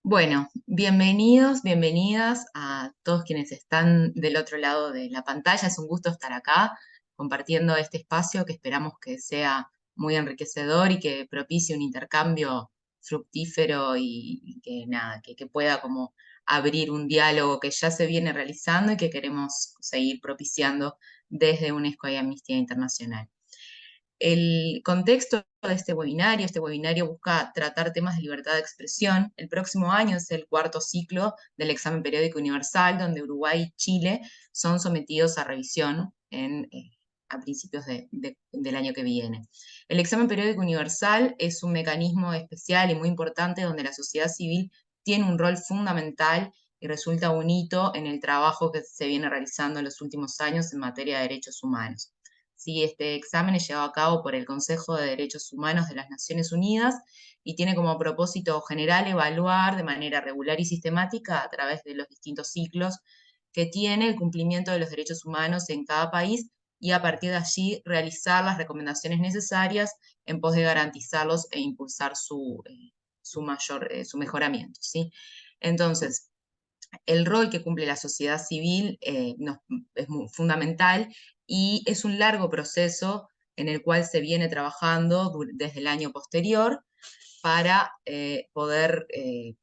Bueno, bienvenidos, bienvenidas a todos quienes están del otro lado de la pantalla. Es un gusto estar acá compartiendo este espacio que esperamos que sea muy enriquecedor y que propicie un intercambio fructífero y que nada, que pueda como abrir un diálogo que ya se viene realizando y que queremos seguir propiciando desde UNESCO y Amnistía Internacional. El contexto de este webinario busca tratar temas de libertad de expresión. El próximo año es el cuarto ciclo del examen periódico universal, donde Uruguay y Chile son sometidos a revisión a principios del año que viene. El examen periódico universal es un mecanismo especial y muy importante donde la sociedad civil tiene un rol fundamental y resulta un hito en el trabajo que se viene realizando en los últimos años en materia de derechos humanos. Sí, este examen es llevado a cabo por el Consejo de Derechos Humanos de las Naciones Unidas y tiene como propósito general evaluar de manera regular y sistemática a través de los distintos ciclos que tiene el cumplimiento de los derechos humanos en cada país y a partir de allí realizar las recomendaciones necesarias en pos de garantizarlos e impulsar su mejoramiento, ¿sí? Entonces, el rol que cumple la sociedad civil es fundamental y es un largo proceso en el cual se viene trabajando desde el año posterior para poder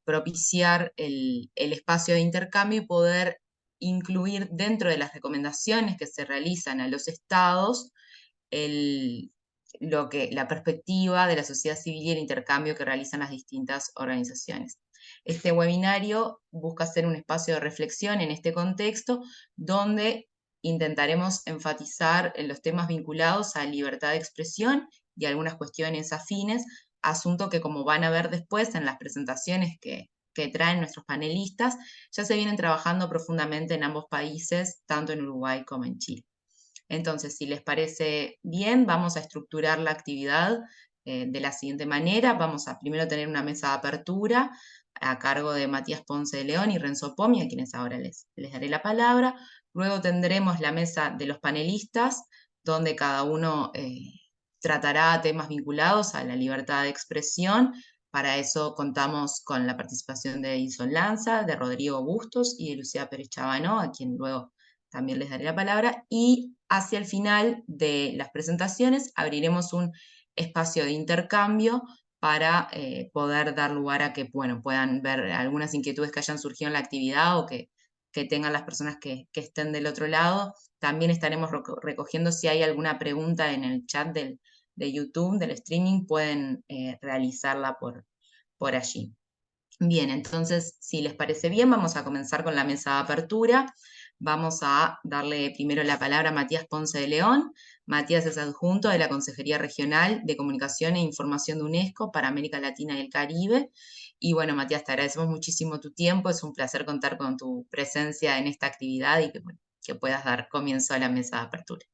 propiciar el espacio de intercambio y poder incluir dentro de las recomendaciones que se realizan a los estados el, la perspectiva de la sociedad civil y el intercambio que realizan las distintas organizaciones. Este webinario busca ser un espacio de reflexión en este contexto donde intentaremos enfatizar en los temas vinculados a libertad de expresión y algunas cuestiones afines, asunto que como van a ver después en las presentaciones que traen nuestros panelistas, ya se vienen trabajando profundamente en ambos países, tanto en Uruguay como en Chile. Entonces, si les parece bien, vamos a estructurar la actividad de la siguiente manera. Vamos a primero tener una mesa de apertura a cargo de Matías Ponce de León y Renzo Pomi, a quienes ahora les daré la palabra. Luego tendremos la mesa de los panelistas, donde cada uno tratará temas vinculados a la libertad de expresión. Para eso contamos con la participación de Edison Lanza, de Rodrigo Bustos y de Lucía Pérez Chabanó, a quien luego también les daré la palabra, y hacia el final de las presentaciones abriremos un espacio de intercambio para poder dar lugar a que bueno, puedan ver algunas inquietudes que hayan surgido en la actividad o que tengan las personas que estén del otro lado. También estaremos recogiendo si hay alguna pregunta en el chat de YouTube, del streaming, pueden realizarla por allí. Bien, entonces, si les parece bien, vamos a comenzar con la mesa de apertura. Vamos a darle primero la palabra a Matías Ponce de León. Matías es adjunto de la Consejería Regional de Comunicación e Información de UNESCO para América Latina y el Caribe. Y bueno, Matías, te agradecemos muchísimo tu tiempo. Es un placer contar con tu presencia en esta actividad y bueno, que puedas dar comienzo a la mesa de apertura.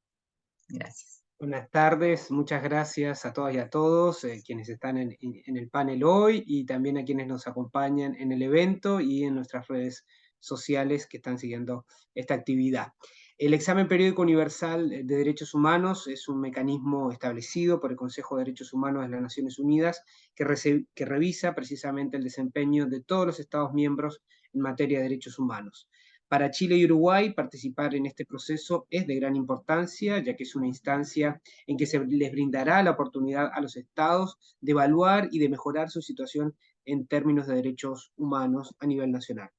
Gracias. Buenas tardes, muchas gracias a todas y a todos quienes están en el panel hoy y también a quienes nos acompañan en el evento y en nuestras redes sociales que están siguiendo esta actividad. El examen periódico universal de derechos humanos es un mecanismo establecido por el Consejo de Derechos Humanos de las Naciones Unidas que revisa precisamente el desempeño de todos los Estados miembros en materia de derechos humanos. Para Chile y Uruguay, participar en este proceso es de gran importancia, ya que es una instancia en que se les brindará la oportunidad a los estados de evaluar y de mejorar su situación en términos de derechos humanos a nivel nacional.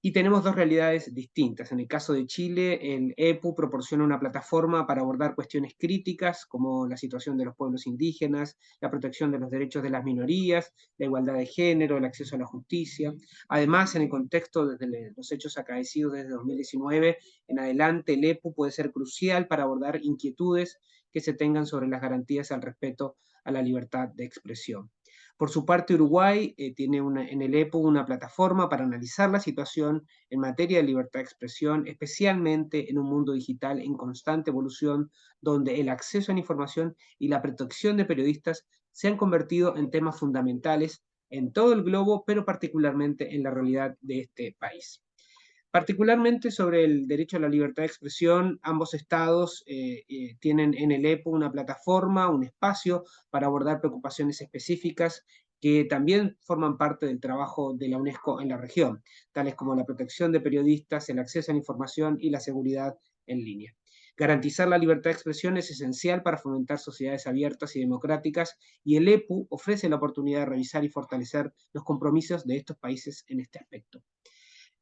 Y tenemos dos realidades distintas. En el caso de Chile, el EPU proporciona una plataforma para abordar cuestiones críticas como la situación de los pueblos indígenas, la protección de los derechos de las minorías, la igualdad de género, el acceso a la justicia. Además, en el contexto de los hechos acaecidos desde 2019 en adelante, el EPU puede ser crucial para abordar inquietudes que se tengan sobre las garantías al respeto a la libertad de expresión. Por su parte, Uruguay tiene en el EPU una plataforma para analizar la situación en materia de libertad de expresión, especialmente en un mundo digital en constante evolución, donde el acceso a la información y la protección de periodistas se han convertido en temas fundamentales en todo el globo, pero particularmente en la realidad de este país. Particularmente sobre el derecho a la libertad de expresión, ambos estados tienen en el EPO una plataforma, un espacio para abordar preocupaciones específicas que también forman parte del trabajo de la UNESCO en la región, tales como la protección de periodistas, el acceso a la información y la seguridad en línea. Garantizar la libertad de expresión es esencial para fomentar sociedades abiertas y democráticas, y el EPU ofrece la oportunidad de revisar y fortalecer los compromisos de estos países en este aspecto.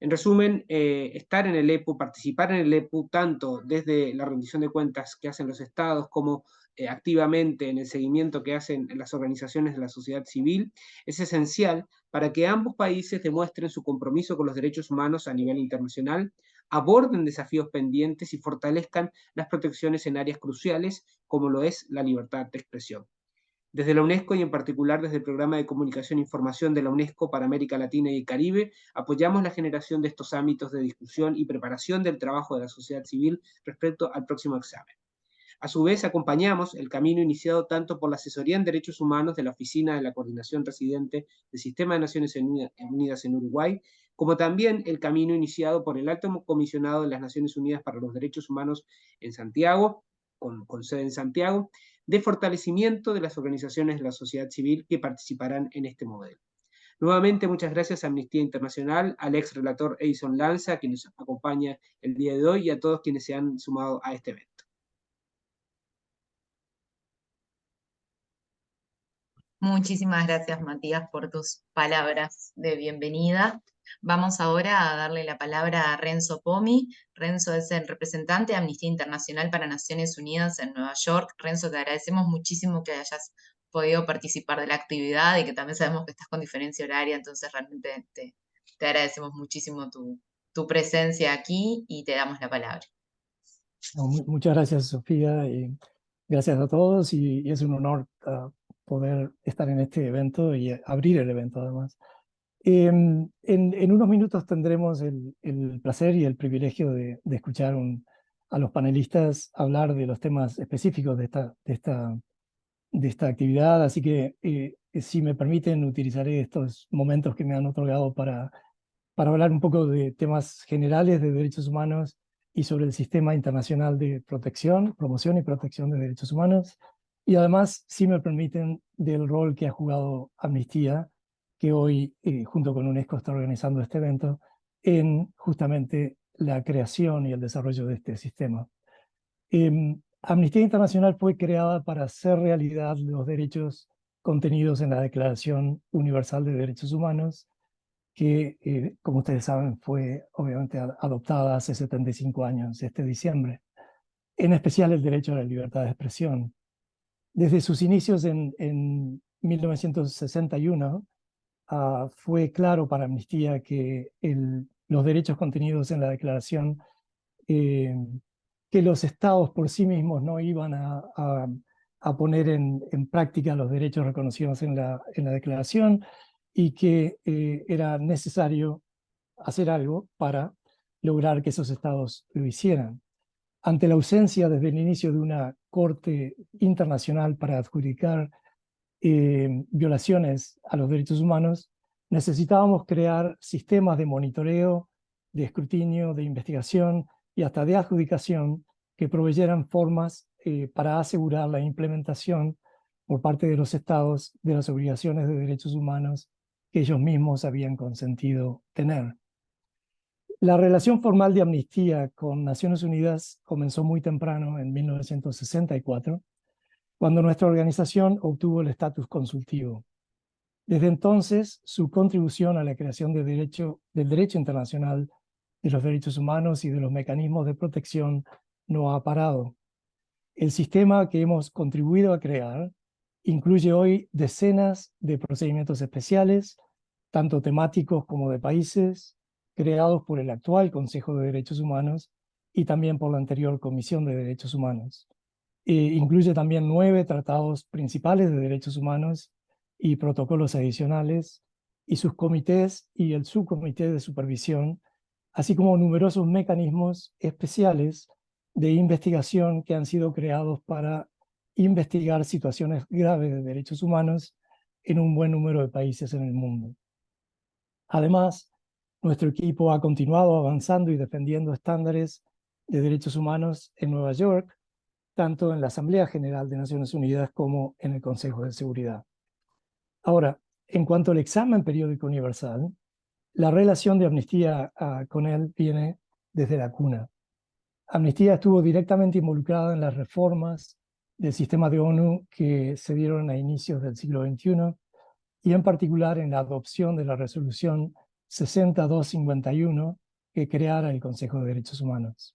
En resumen, estar en el EPU, participar en el EPU, tanto desde la rendición de cuentas que hacen los estados como activamente en el seguimiento que hacen las organizaciones de la sociedad civil, es esencial para que ambos países demuestren su compromiso con los derechos humanos a nivel internacional, aborden desafíos pendientes y fortalezcan las protecciones en áreas cruciales como lo es la libertad de expresión. Desde la UNESCO y en particular desde el Programa de Comunicación e Información de la UNESCO para América Latina y el Caribe, apoyamos la generación de estos ámbitos de discusión y preparación del trabajo de la sociedad civil respecto al próximo examen. A su vez, acompañamos el camino iniciado tanto por la Asesoría en Derechos Humanos de la Oficina de la Coordinación Residente del Sistema de Naciones Unidas en Uruguay, como también el camino iniciado por el Alto Comisionado de las Naciones Unidas para los Derechos Humanos en Santiago, con sede en Santiago, de fortalecimiento de las organizaciones de la sociedad civil que participarán en este modelo. Nuevamente, muchas gracias a Amnistía Internacional, al ex relator Edison Lanza, quien nos acompaña el día de hoy, y a todos quienes se han sumado a este evento. Muchísimas gracias, Matías, por tus palabras de bienvenida. Vamos ahora a darle la palabra a Renzo Pomi. Renzo es el representante de Amnistía Internacional para Naciones Unidas en Nueva York. Renzo, te agradecemos muchísimo que hayas podido participar de la actividad y que también sabemos que estás con diferencia horaria, entonces realmente te agradecemos muchísimo tu presencia aquí y te damos la palabra. No, muchas gracias, Sofía, y gracias a todos, y es un honor poder estar en este evento y abrir el evento además. En unos minutos tendremos el placer y el privilegio de escuchar a los panelistas hablar de los temas específicos de esta actividad, así que si me permiten utilizaré estos momentos que me han otorgado para hablar un poco de temas generales de derechos humanos y sobre el sistema internacional de protección, promoción y protección de derechos humanos. Y además, si me permiten, del rol que ha jugado Amnistía, que hoy, junto con UNESCO, está organizando este evento, en justamente la creación y el desarrollo de este sistema. Amnistía Internacional fue creada para hacer realidad los derechos contenidos en la Declaración Universal de Derechos Humanos, que, como ustedes saben, fue obviamente adoptada hace 75 años, este diciembre, en especial el derecho a la libertad de expresión. Desde sus inicios en 1961, fue claro para Amnistía que los derechos contenidos en la declaración, que los estados por sí mismos no iban a poner en práctica los derechos reconocidos en la declaración, y que era necesario hacer algo para lograr que esos estados lo hicieran. Ante la ausencia desde el inicio de una corte internacional para adjudicar violaciones a los derechos humanos, necesitábamos crear sistemas de monitoreo, de escrutinio, de investigación y hasta de adjudicación que proveyeran formas para asegurar la implementación por parte de los estados de las obligaciones de derechos humanos que ellos mismos habían consentido tener. La relación formal de Amnistía con Naciones Unidas comenzó muy temprano, en 1964, cuando nuestra organización obtuvo el estatus consultivo. Desde entonces, su contribución a la creación del derecho internacional de los derechos humanos y de los mecanismos de protección no ha parado. El sistema que hemos contribuido a crear incluye hoy decenas de procedimientos especiales, tanto temáticos como de países, creados por el actual Consejo de Derechos Humanos y también por la anterior Comisión de Derechos Humanos. Incluye también 9 tratados principales de derechos humanos y protocolos adicionales, y sus comités y el subcomité de supervisión, así como numerosos mecanismos especiales de investigación que han sido creados para investigar situaciones graves de derechos humanos en un buen número de países en el mundo. Además, nuestro equipo ha continuado avanzando y defendiendo estándares de derechos humanos en Nueva York, tanto en la Asamblea General de Naciones Unidas como en el Consejo de Seguridad. Ahora, En cuanto al examen periódico universal, la relación de Amnistía con él viene desde la cuna. Amnistía estuvo directamente involucrada en las reformas del sistema de ONU que se dieron a inicios del siglo XXI y en particular en la adopción de la resolución 60251 que creara el Consejo de Derechos Humanos.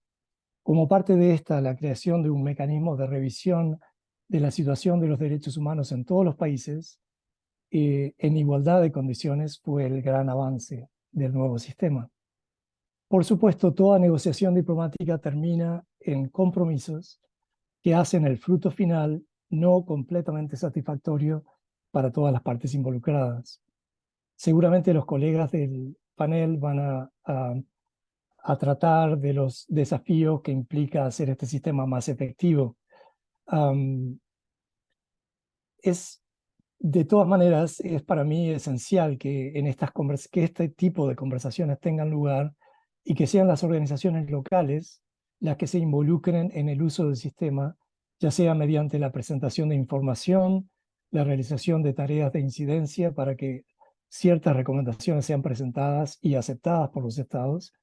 Como parte de esta, la creación de un mecanismo de revisión de la situación de los derechos humanos en todos los países en igualdad de condiciones fue el gran avance del nuevo sistema. Por supuesto, toda negociación diplomática termina en compromisos que hacen el fruto final no completamente satisfactorio para todas las partes involucradas. Seguramente los colegas del panel van a tratar de los desafíos que implica hacer este sistema más efectivo. De todas maneras, es para mí esencial que, que este tipo de conversaciones tengan lugar y que sean las organizaciones locales las que se involucren en el uso del sistema, ya sea mediante la presentación de información, la realización de tareas de incidencia para que ciertas recomendaciones sean presentadas y aceptadas por los estados,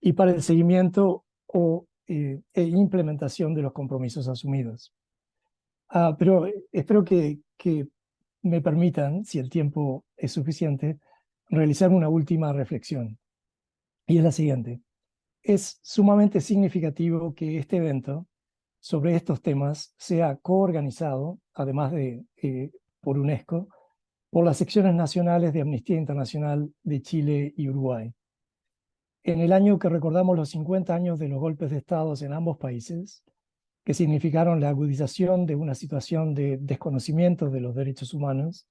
y para el seguimiento e implementación de los compromisos asumidos. Pero espero que me permitan, si el tiempo es suficiente, realizar una última reflexión. Y es la siguiente. Es sumamente significativo que este evento sobre estos temas sea coorganizado, además de por UNESCO, por las secciones nacionales de Amnistía Internacional de Chile y Uruguay. En el año que recordamos los 50 años de los golpes de Estado en ambos países, que significaron la agudización de una situación de desconocimiento de los derechos humanos,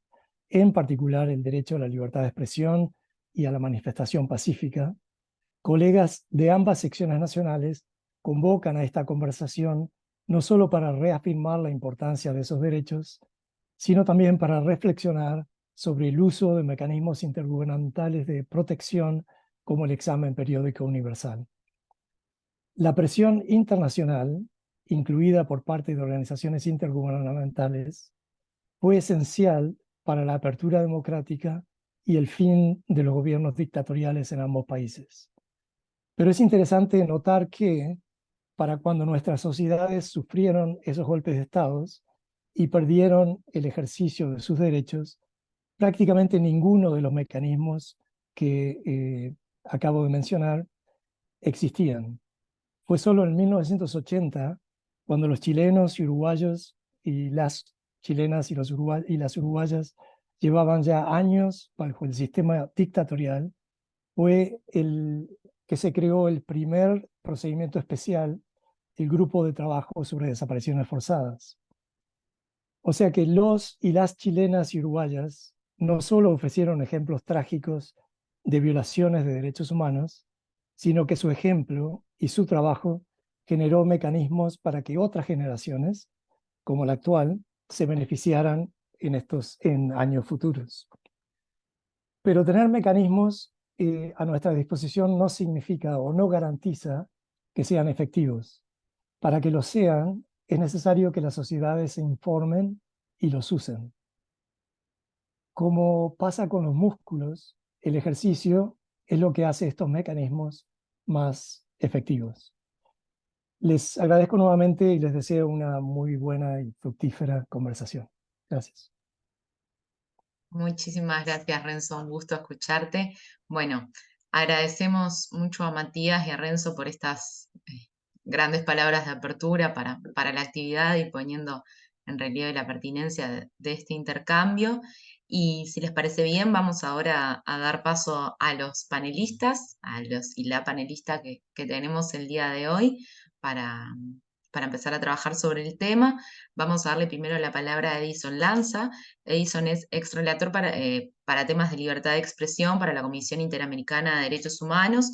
en particular el derecho a la libertad de expresión y a la manifestación pacífica, colegas de ambas secciones nacionales convocan a esta conversación no solo para reafirmar la importancia de esos derechos, sino también para reflexionar sobre el uso de mecanismos intergubernamentales de protección como el examen periódico universal. La presión internacional, incluida por parte de organizaciones intergubernamentales, fue esencial para la apertura democrática y el fin de los gobiernos dictatoriales en ambos países. Pero es interesante notar que, para cuando nuestras sociedades sufrieron esos golpes de Estado y perdieron el ejercicio de sus derechos, prácticamente ninguno de los mecanismos que acabo de mencionar existían. Fue solo en 1980 cuando los chilenos y uruguayos y las chilenas y las uruguayas llevaban ya años bajo el sistema dictatorial, fue el que se creó el primer procedimiento especial, el Grupo de Trabajo sobre Desapariciones Forzadas. O sea que los y las chilenas y uruguayas no solo ofrecieron ejemplos trágicos de violaciones de derechos humanos, sino que su ejemplo y su trabajo generó mecanismos para que otras generaciones, como la actual, se beneficiaran en años futuros. Pero tener mecanismos a nuestra disposición no significa o no garantiza que sean efectivos. Para que lo sean, es necesario que las sociedades se informen y los usen. Como pasa con los músculos, el ejercicio es lo que hace estos mecanismos más efectivos. Les agradezco nuevamente y les deseo una muy buena y fructífera conversación. Gracias. Muchísimas gracias, Renzo. Un gusto escucharte. Bueno, agradecemos mucho a Matías y a Renzo por estas grandes palabras de apertura para la actividad y poniendo en relieve la pertinencia de este intercambio. Y si les parece bien, vamos ahora a dar paso a los panelistas, a los y la panelista que tenemos el día de hoy para, para empezar a trabajar sobre el tema. Vamos a darle primero la palabra a Edison Lanza. Edison es ex relator para temas de libertad de expresión para la Comisión Interamericana de Derechos Humanos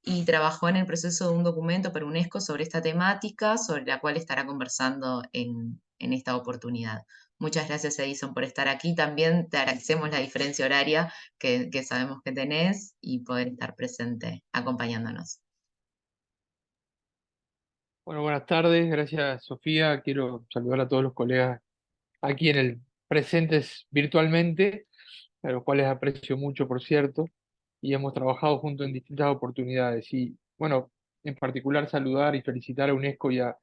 y trabajó en el proceso de un documento para UNESCO sobre esta temática, sobre la cual estará conversando en esta oportunidad. Muchas gracias, Edison, por estar aquí. También te agradecemos la diferencia horaria que sabemos que tenés y poder estar presente acompañándonos. Bueno, buenas tardes, gracias Sofía. Quiero saludar a todos los colegas aquí presentes virtualmente. a los cuales aprecio mucho, por cierto, y hemos trabajado juntos en distintas oportunidades. Y bueno, en particular saludar y felicitar a UNESCO y a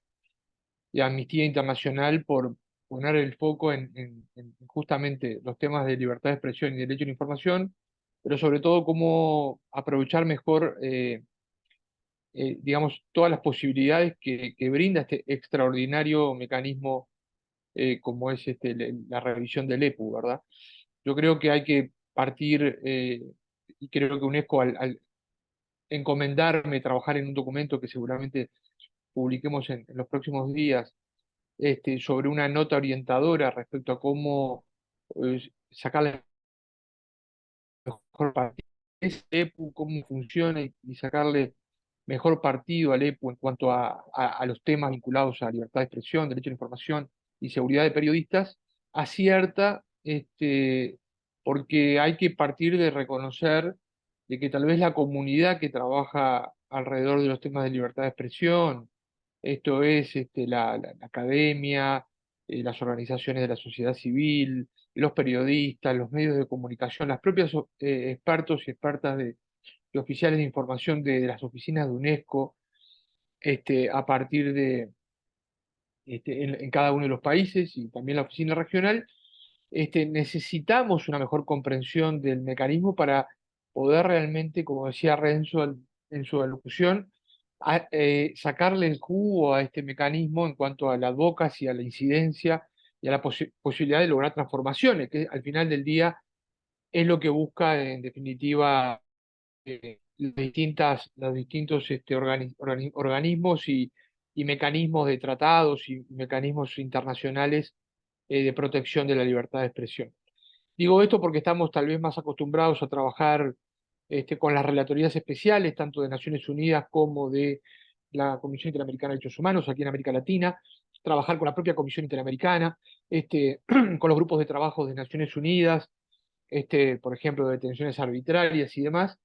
Amnistía Internacional por poner el foco en justamente los temas de libertad de expresión y derecho a la información, pero sobre todo cómo aprovechar mejor, digamos, todas las posibilidades que brinda este extraordinario mecanismo como es la revisión del EPU, ¿verdad? Yo creo que hay que partir, y creo que UNESCO al encomendarme trabajar en un documento que seguramente publiquemos en los próximos días, sobre una nota orientadora respecto a cómo sacarle mejor partido a ese EPU, cómo funciona y sacarle mejor partido al EPU en cuanto a los temas vinculados a libertad de expresión, derecho a la información y seguridad de periodistas, acierta, porque hay que partir de reconocer de que tal vez la comunidad que trabaja alrededor de los temas de libertad de expresión, esto es la academia, las organizaciones de la sociedad civil, los periodistas, los medios de comunicación, las propias expertos y expertas de oficiales de información de las oficinas de UNESCO, a partir de en cada uno de los países y también la oficina regional, necesitamos una mejor comprensión del mecanismo para poder realmente, como decía Renzo en su alocución, sacarle el jugo a este mecanismo en cuanto a la advocacy, a la incidencia y a la posibilidad de lograr transformaciones, que al final del día es lo que busca en definitiva los distintos organismos y mecanismos de tratados y mecanismos internacionales de protección de la libertad de expresión. Digo esto porque estamos tal vez más acostumbrados a trabajar con las relatorías especiales, tanto de Naciones Unidas como de la Comisión Interamericana de Derechos Humanos aquí en América Latina, trabajar con la propia Comisión Interamericana, con los grupos de trabajo de Naciones Unidas, por ejemplo, de detenciones arbitrarias y demás.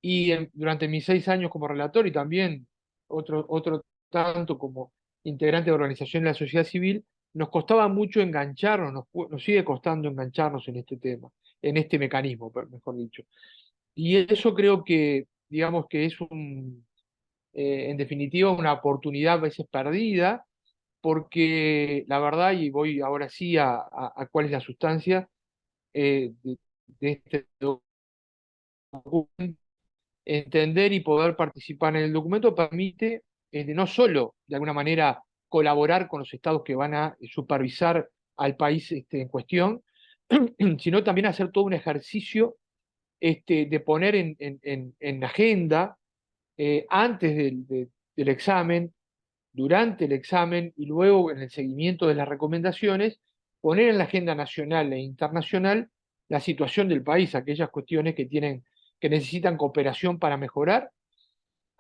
Y durante mis 6 años como relator y también otro tanto como integrante de organización de la sociedad civil, nos costaba mucho engancharnos, nos sigue costando engancharnos en este tema, en este mecanismo, mejor dicho. Y eso creo que, digamos que es en definitiva, una oportunidad a veces perdida, porque la verdad, y voy ahora sí a cuál es la sustancia de este documento, entender y poder participar en el documento permite no solo, de alguna manera, colaborar con los estados que van a supervisar al país en cuestión, sino también hacer todo un ejercicio de poner en agenda antes del examen, durante el examen y luego en el seguimiento de las recomendaciones, poner en la agenda nacional e internacional la situación del país, aquellas cuestiones que necesitan cooperación para mejorar,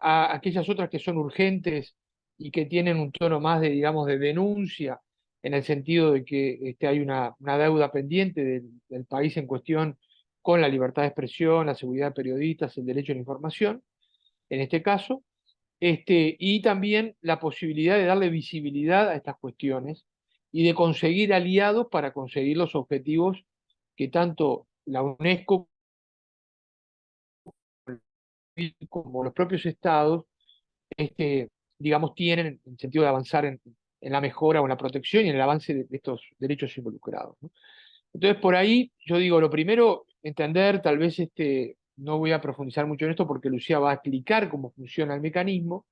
a aquellas otras que son urgentes y que tienen un tono más de, digamos, de denuncia, en el sentido de que hay una deuda pendiente del país en cuestión con la libertad de expresión, la seguridad de periodistas, el derecho a la información, en este caso, y también la posibilidad de darle visibilidad a estas cuestiones y de conseguir aliados para conseguir los objetivos que tanto la UNESCO como los propios estados, digamos, tienen en el sentido de avanzar en la mejora o en la protección y en el avance de estos derechos involucrados, ¿no? Entonces, por ahí, yo digo, lo primero, entender, tal vez no voy a profundizar mucho en esto porque Lucía va a explicar cómo funciona el mecanismo,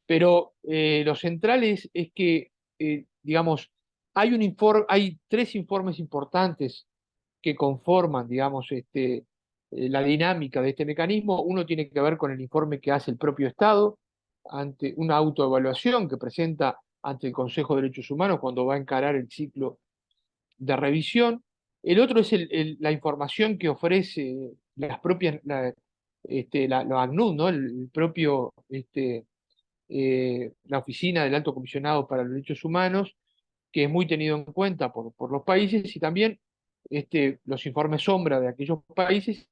pero lo central es que, digamos, hay 3 informes importantes que conforman, digamos, la dinámica de este mecanismo. Uno tiene que ver con el informe que hace el propio Estado ante una autoevaluación que presenta ante el Consejo de Derechos Humanos cuando va a encarar el ciclo de revisión. El otro es la información que ofrece las propias, la ACNUD, ¿no? El propio, la Oficina del Alto Comisionado para los Derechos Humanos, que es muy tenido en cuenta por los países, y también los informes sombra de aquellos países,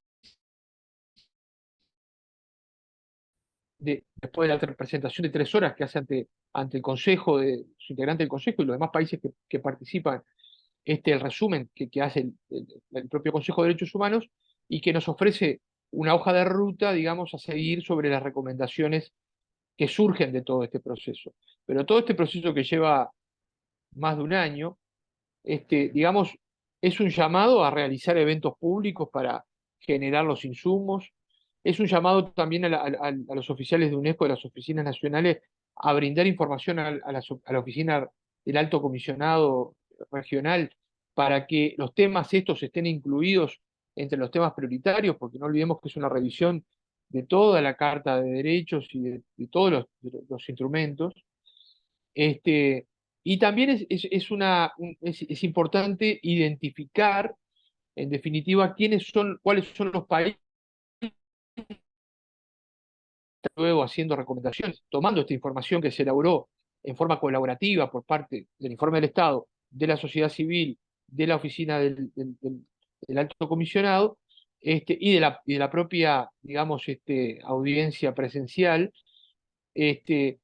después de la presentación de 3 horas que hace ante el Consejo, su integrante del Consejo y los demás países que participan el resumen que hace el propio Consejo de Derechos Humanos y que nos ofrece una hoja de ruta, digamos, a seguir sobre las recomendaciones que surgen de todo este proceso. Pero todo este proceso que lleva más de un año, digamos, es un llamado a realizar eventos públicos para generar los insumos, es un llamado también a los oficiales de UNESCO, de las oficinas nacionales, a brindar información a la oficina del Alto Comisionado Regional para que los temas estos estén incluidos entre los temas prioritarios, porque no olvidemos que es una revisión de toda la Carta de Derechos y de todos los instrumentos. Y también es importante identificar, en definitiva, cuáles son los países luego haciendo recomendaciones, tomando esta información que se elaboró en forma colaborativa por parte del informe del Estado, de la sociedad civil, de la oficina del Alto Comisionado, y de la propia, digamos, audiencia presencial, este,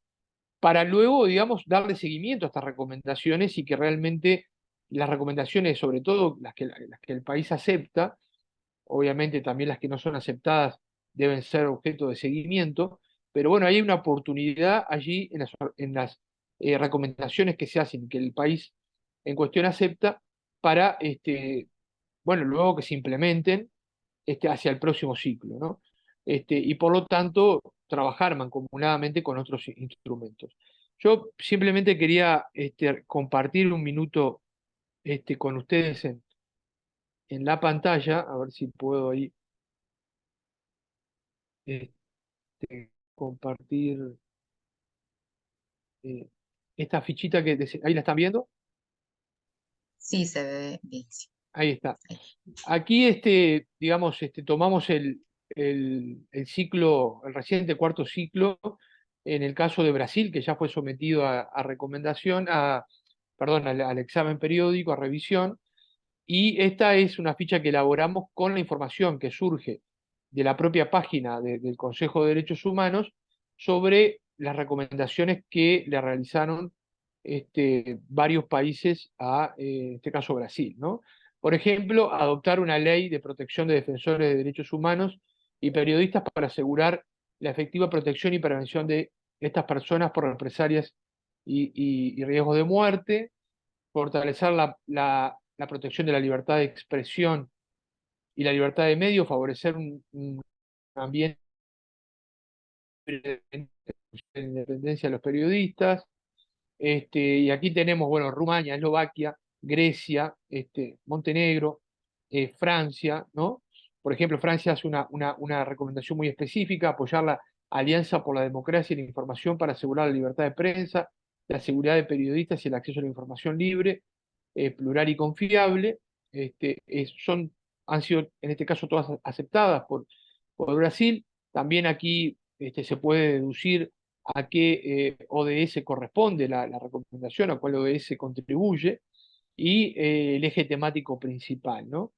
para luego, digamos, darle seguimiento a estas recomendaciones y que realmente las recomendaciones, sobre todo las que el país acepta, obviamente también las que no son aceptadas deben ser objeto de seguimiento, pero bueno, hay una oportunidad allí en las recomendaciones que se hacen, que el país en cuestión acepta, para, bueno, luego que se implementen hacia el próximo ciclo, ¿no? Y por lo tanto, trabajar mancomunadamente con otros instrumentos. Yo simplemente quería compartir un minuto con ustedes en la pantalla, a ver si puedo ahí compartir eh, esta fichita ahí la están viendo, Sí, se ve bien. Sí. ahí está. Aquí, digamos, tomamos el ciclo, el reciente cuarto ciclo, en el caso de Brasil, que ya fue sometido a recomendación, perdón, al examen periódico, a revisión, y esta es una ficha que elaboramos con la información que surge de la propia página del Consejo de Derechos Humanos sobre las recomendaciones que le realizaron varios países en este caso Brasil, ¿no? Por ejemplo, adoptar una ley de protección de defensores de derechos humanos y periodistas para asegurar la efectiva protección y prevención de estas personas por represalias y riesgos de muerte, fortalecer la protección de la libertad de expresión y la libertad de medios, favorecer un ambiente de independencia de los periodistas. Y aquí tenemos, bueno, Rumania, Eslovaquia, Grecia, Montenegro, Francia, ¿no? Por ejemplo, Francia hace una recomendación muy específica: apoyar la Alianza por la Democracia y la Información para asegurar la libertad de prensa, la seguridad de periodistas y el acceso a la información libre, plural y confiable. Han sido, en este caso, todas aceptadas por Brasil. También aquí se puede deducir a qué ODS corresponde la recomendación, a cuál ODS contribuye, y el eje temático principal, ¿no?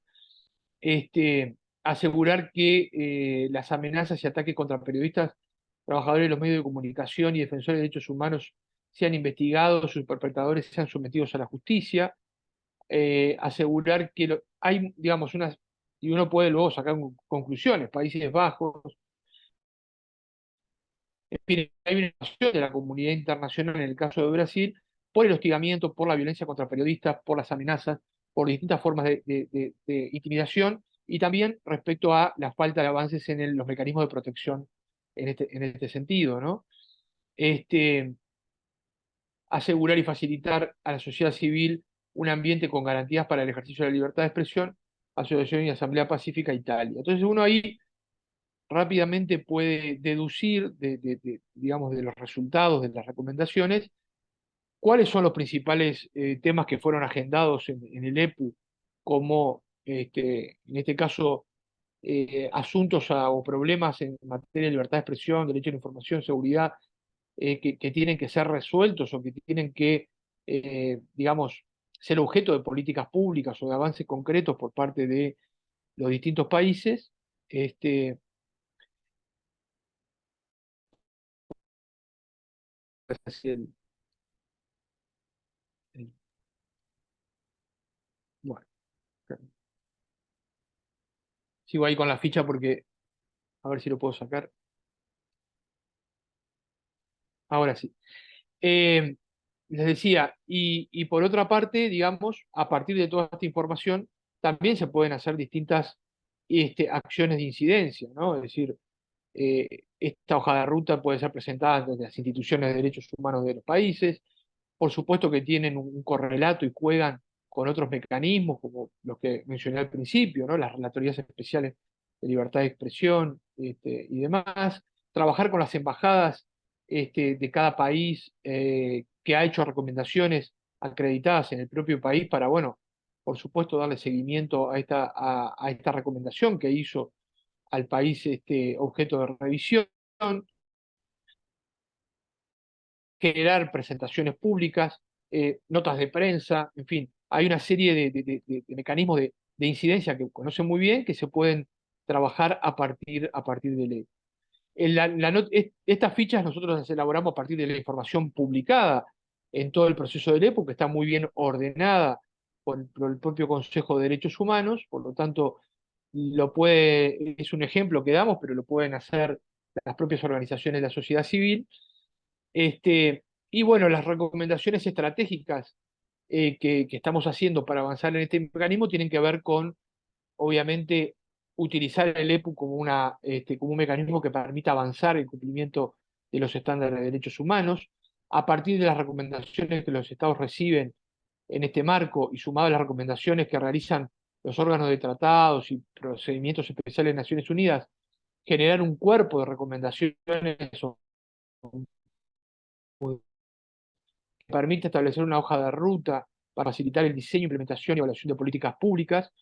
Asegurar que las amenazas y ataques contra periodistas, trabajadores de los medios de comunicación y defensores de derechos humanos sean investigados, sus perpetradores sean sometidos a la justicia, asegurar que hay, digamos, y uno puede luego sacar conclusiones. Países Bajos, hay una acción de la comunidad internacional en el caso de Brasil por el hostigamiento, por la violencia contra periodistas, por las amenazas, por distintas formas de intimidación, y también respecto a la falta de avances en los mecanismos de protección en este sentido, ¿no? Asegurar y facilitar a la sociedad civil un ambiente con garantías para el ejercicio de la libertad de expresión, asociación y asamblea pacífica, Italia. Entonces uno ahí rápidamente puede deducir, digamos, de los resultados de las recomendaciones, cuáles son los principales temas que fueron agendados en el EPU como, en este caso, asuntos o problemas en materia de libertad de expresión, derecho a la información, seguridad, que tienen que ser resueltos o que tienen que, digamos, ser objeto de políticas públicas o de avances concretos por parte de los distintos países. Así el- Bueno, sigo ahí con la ficha porque a ver si lo puedo sacar. Ahora sí. Eh, Les decía, y por otra parte, digamos, a partir de toda esta información, también se pueden hacer distintas acciones de incidencia, ¿no? Es decir, esta hoja de ruta puede ser presentada desde las instituciones de derechos humanos de los países, por supuesto que tienen un correlato y juegan con otros mecanismos, como los que mencioné al principio, ¿no? Las relatorías especiales de libertad de expresión y demás, trabajar con las embajadas de cada país que ha hecho recomendaciones acreditadas en el propio país para, bueno, por supuesto, darle seguimiento a esta recomendación que hizo al país objeto de revisión, generar presentaciones públicas, notas de prensa, en fin, hay una serie de mecanismos de incidencia que conocen muy bien que se pueden trabajar a partir de ley. Estas fichas nosotros las elaboramos a partir de la información publicada en todo el proceso del EPU, que está muy bien ordenada por el propio Consejo de Derechos Humanos, por lo tanto, es un ejemplo que damos, pero lo pueden hacer las propias organizaciones de la sociedad civil. Y bueno, las recomendaciones estratégicas que estamos haciendo para avanzar en este mecanismo tienen que ver con, obviamente, utilizar el EPU como un mecanismo que permita avanzar el cumplimiento de los estándares de derechos humanos, a partir de las recomendaciones que los estados reciben en este marco y sumado a las recomendaciones que realizan los órganos de tratados y procedimientos especiales de Naciones Unidas, generar un cuerpo de recomendaciones que permite establecer una hoja de ruta para facilitar el diseño, implementación y evaluación de políticas públicas,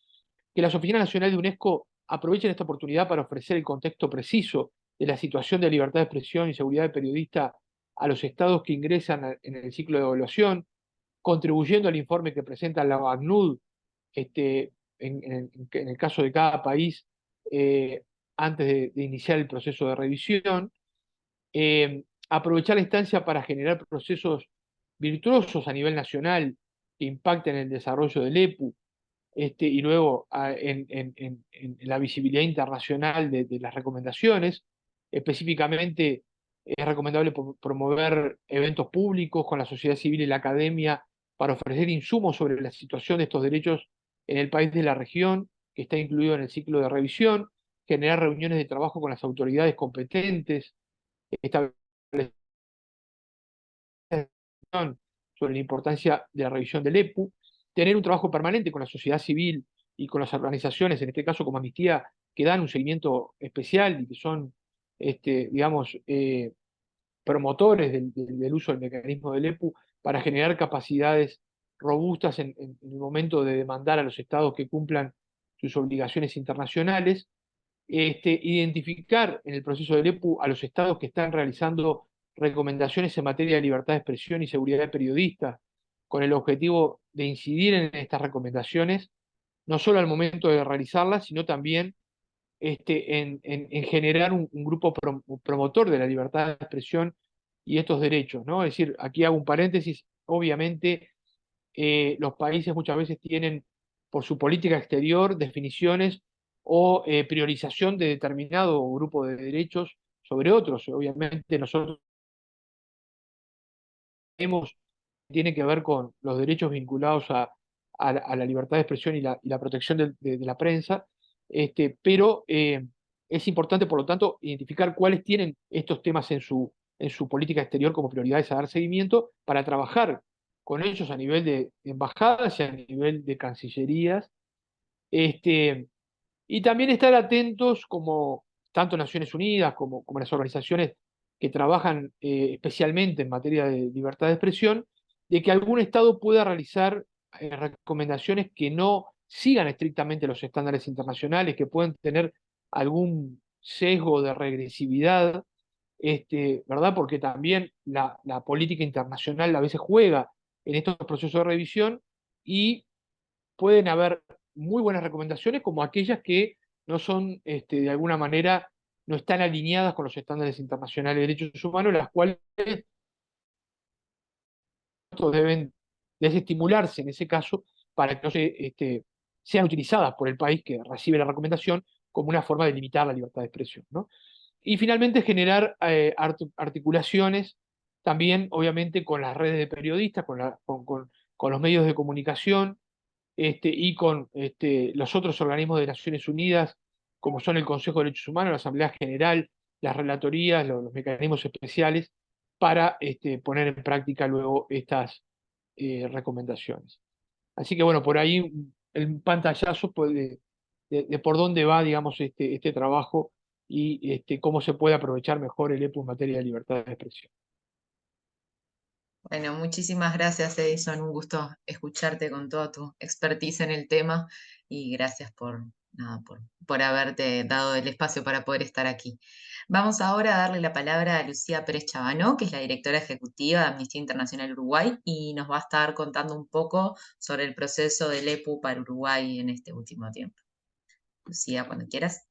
que las oficinas nacionales de UNESCO aprovechen esta oportunidad para ofrecer el contexto preciso de la situación de libertad de expresión y seguridad del periodista a los estados que ingresan en el ciclo de evaluación, contribuyendo al informe que presenta la ACNUD en el caso de cada país antes de iniciar el proceso de revisión, aprovechar la instancia para generar procesos virtuosos a nivel nacional que impacten el desarrollo del EPU, y luego en la visibilidad internacional de las recomendaciones. Específicamente, es recomendable promover eventos públicos con la sociedad civil y la academia para ofrecer insumos sobre la situación de estos derechos en el país de la región, que está incluido en el ciclo de revisión, generar reuniones de trabajo con las autoridades competentes, establecer sobre la importancia de la revisión del EPU, tener un trabajo permanente con la sociedad civil y con las organizaciones, en este caso como Amnistía, que dan un seguimiento especial y que son, digamos, promotores del uso del mecanismo del EPU para generar capacidades robustas en el momento de demandar a los estados que cumplan sus obligaciones internacionales, identificar en el proceso del EPU a los estados que están realizando recomendaciones en materia de libertad de expresión y seguridad de periodistas, con el objetivo de incidir en estas recomendaciones, no solo al momento de realizarlas, sino también en generar un grupo promotor de la libertad de expresión y estos derechos, ¿no? Es decir, aquí hago un paréntesis, obviamente los países muchas veces tienen por su política exterior definiciones o priorización de determinado grupo de derechos sobre otros. Obviamente nosotros tenemos, tiene que ver con los derechos vinculados a la libertad de expresión y la protección de la prensa, pero es importante, por lo tanto, identificar cuáles tienen estos temas en su política exterior como prioridades a dar seguimiento para trabajar con ellos a nivel de embajadas y a nivel de cancillerías, y también estar atentos como tanto Naciones Unidas como las organizaciones que trabajan especialmente en materia de libertad de expresión, de que algún Estado pueda realizar recomendaciones que no sigan estrictamente los estándares internacionales, que pueden tener algún sesgo de regresividad, ¿verdad? Porque también la política internacional a veces juega en estos procesos de revisión y pueden haber muy buenas recomendaciones como aquellas que no son, de alguna manera, no están alineadas con los estándares internacionales de derechos humanos, las cuales deben desestimularse en ese caso para que no sean utilizadas por el país que recibe la recomendación como una forma de limitar la libertad de expresión, ¿no? Y finalmente generar articulaciones también, obviamente, con las redes de periodistas, con los medios de comunicación, y con los otros organismos de Naciones Unidas, como son el Consejo de Derechos Humanos, la Asamblea General, las relatorías, los mecanismos especiales, para poner en práctica luego estas recomendaciones. Así que bueno, por ahí el pantallazo pues, de por dónde va, digamos, este trabajo y cómo se puede aprovechar mejor el EPU en materia de libertad de expresión. Bueno, muchísimas gracias, Edison. Un gusto escucharte con toda tu expertise en el tema y gracias nada, por haberte dado el espacio para poder estar aquí. Vamos ahora a darle la palabra a Lucía Pérez Chabanó, que es la directora ejecutiva de Amnistía Internacional Uruguay, y nos va a estar contando un poco sobre el proceso del EPU para Uruguay en este último tiempo. Lucía, cuando quieras.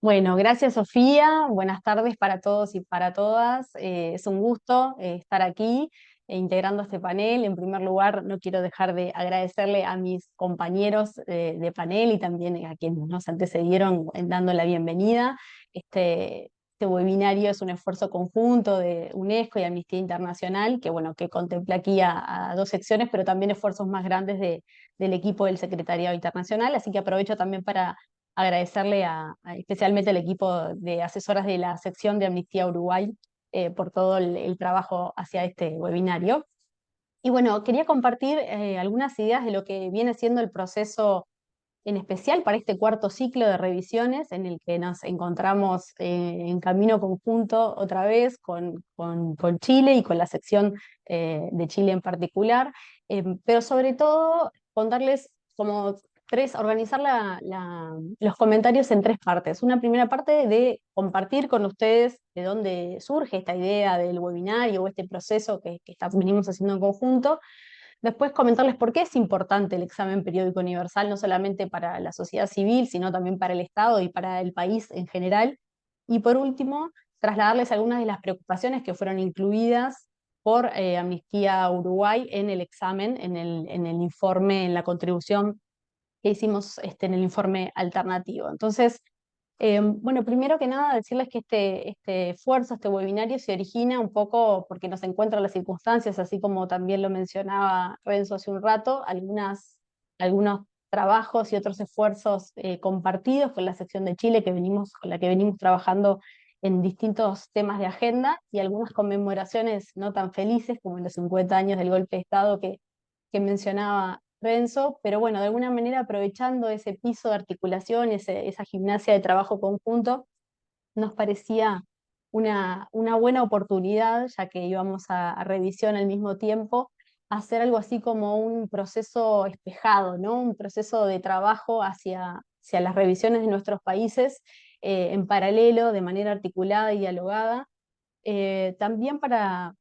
Bueno, gracias Sofía, buenas tardes para todos y para todas. Es un gusto estar aquí integrando este panel. En primer lugar, no quiero dejar de agradecerle a mis compañeros de panel y también a quienes nos antecedieron dando la bienvenida. Este webinario es un esfuerzo conjunto de UNESCO y Amnistía Internacional, que, bueno, que contempla aquí a dos secciones, pero también esfuerzos más grandes del equipo del Secretariado Internacional, así que aprovecho también para agradecerle especialmente al equipo de asesoras de la sección de Amnistía Uruguay por todo el trabajo hacia este webinario. Y bueno, quería compartir algunas ideas de lo que viene siendo el proceso en especial para este cuarto ciclo de revisiones en el que nos encontramos en camino conjunto otra vez con Chile y con la sección de Chile en particular, pero sobre todo contarles como organizar los comentarios en tres partes. Una primera parte de compartir con ustedes de dónde surge esta idea del webinario o este proceso que venimos haciendo en conjunto. Después comentarles por qué es importante el examen periódico universal, no solamente para la sociedad civil, sino también para el Estado y para el país en general. Y por último, trasladarles algunas de las preocupaciones que fueron incluidas por Amnistía Uruguay en el examen, en el informe, en la contribución que hicimos en el informe alternativo. Entonces, bueno, primero que nada decirles que este esfuerzo, este webinario se origina un poco porque nos encuentran las circunstancias, así como también lo mencionaba Renzo hace un rato, algunos trabajos y otros esfuerzos compartidos con la sección de Chile con la que venimos trabajando en distintos temas de agenda y algunas conmemoraciones no tan felices como en los 50 años del golpe de Estado que mencionaba Renzo, pero bueno, de alguna manera aprovechando ese piso de articulación, esa gimnasia de trabajo conjunto, nos parecía una buena oportunidad, ya que íbamos a revisión al mismo tiempo, hacer algo así como un proceso espejado, ¿no? Un proceso de trabajo hacia las revisiones de nuestros países en paralelo, de manera articulada y dialogada, también para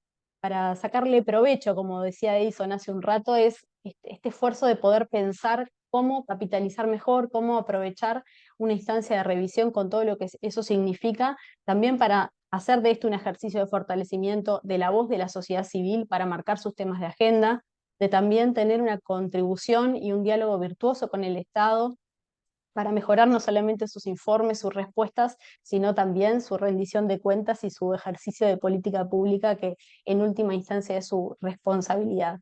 sacarle provecho, como decía Edison hace un rato, es este esfuerzo de poder pensar cómo capitalizar mejor, cómo aprovechar una instancia de revisión con todo lo que eso significa, también para hacer de esto un ejercicio de fortalecimiento de la voz de la sociedad civil para marcar sus temas de agenda, de también tener una contribución y un diálogo virtuoso con el Estado para mejorar no solamente sus informes, sus respuestas, sino también su rendición de cuentas y su ejercicio de política pública, que en última instancia es su responsabilidad.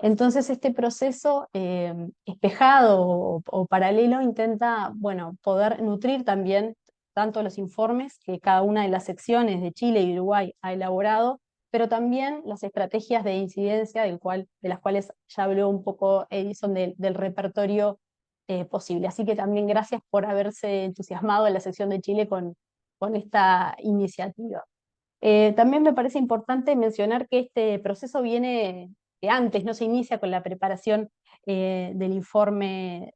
Entonces este proceso espejado o paralelo intenta, bueno, poder nutrir también tanto los informes que cada una de las secciones de Chile y Uruguay ha elaborado, pero también las estrategias de incidencia de las cuales ya habló un poco Edison del repertorio posible. Así que también gracias por haberse entusiasmado en la sección de Chile con esta iniciativa. También me parece importante mencionar que este proceso viene de antes, no se inicia con la preparación del informe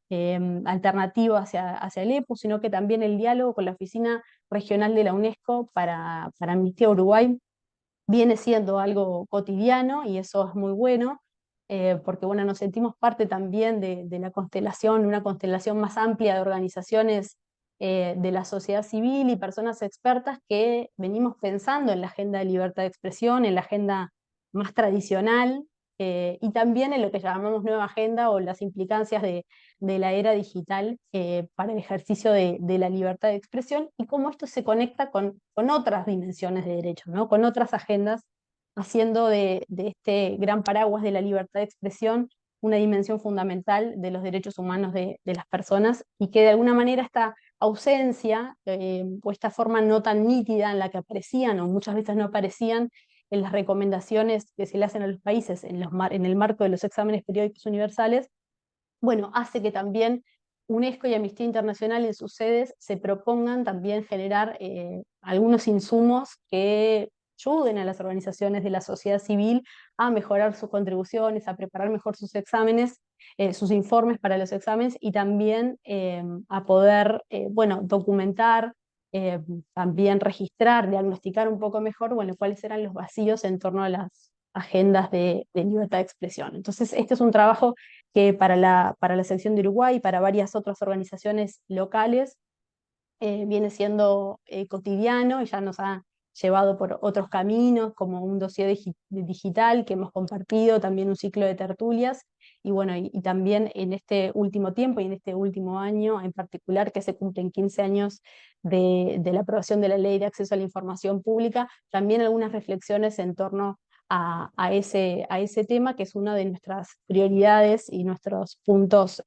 alternativo hacia el EPU, sino que también el diálogo con la Oficina Regional de la UNESCO para Amnistía Uruguay viene siendo algo cotidiano y eso es muy bueno, porque bueno, nos sentimos parte también de la constelación, una constelación más amplia de organizaciones de la sociedad civil y personas expertas que venimos pensando en la agenda de libertad de expresión, en la agenda más tradicional, y también en lo que llamamos nueva agenda o las implicancias de la era digital para el ejercicio de la libertad de expresión y cómo esto se conecta con otras dimensiones de derechos, ¿no? Con otras agendas, haciendo de este gran paraguas de la libertad de expresión una dimensión fundamental de los derechos humanos de las personas, y que de alguna manera esta ausencia o esta forma no tan nítida en la que aparecían o muchas veces no aparecían en las recomendaciones que se le hacen a los países en el marco de los exámenes periódicos universales, bueno, hace que también UNESCO y Amnistía Internacional en sus sedes se propongan también generar algunos insumos que ayuden a las organizaciones de la sociedad civil a mejorar sus contribuciones, a preparar mejor sus exámenes, sus informes para los exámenes, y también a poder, bueno, documentar, eh, también registrar, diagnosticar un poco mejor, bueno, cuáles eran los vacíos en torno a las agendas de libertad de expresión. Entonces, este es un trabajo que para la sección de Uruguay y para varias otras organizaciones locales viene siendo cotidiano, y ya nos ha llevado por otros caminos, como un dossier digital que hemos compartido, también un ciclo de tertulias, y bueno, y también en este último tiempo y en este último año en particular, que se cumplen 15 años de la aprobación de la Ley de Acceso a la Información Pública, también algunas reflexiones en torno a ese tema, que es una de nuestras prioridades y nuestros puntos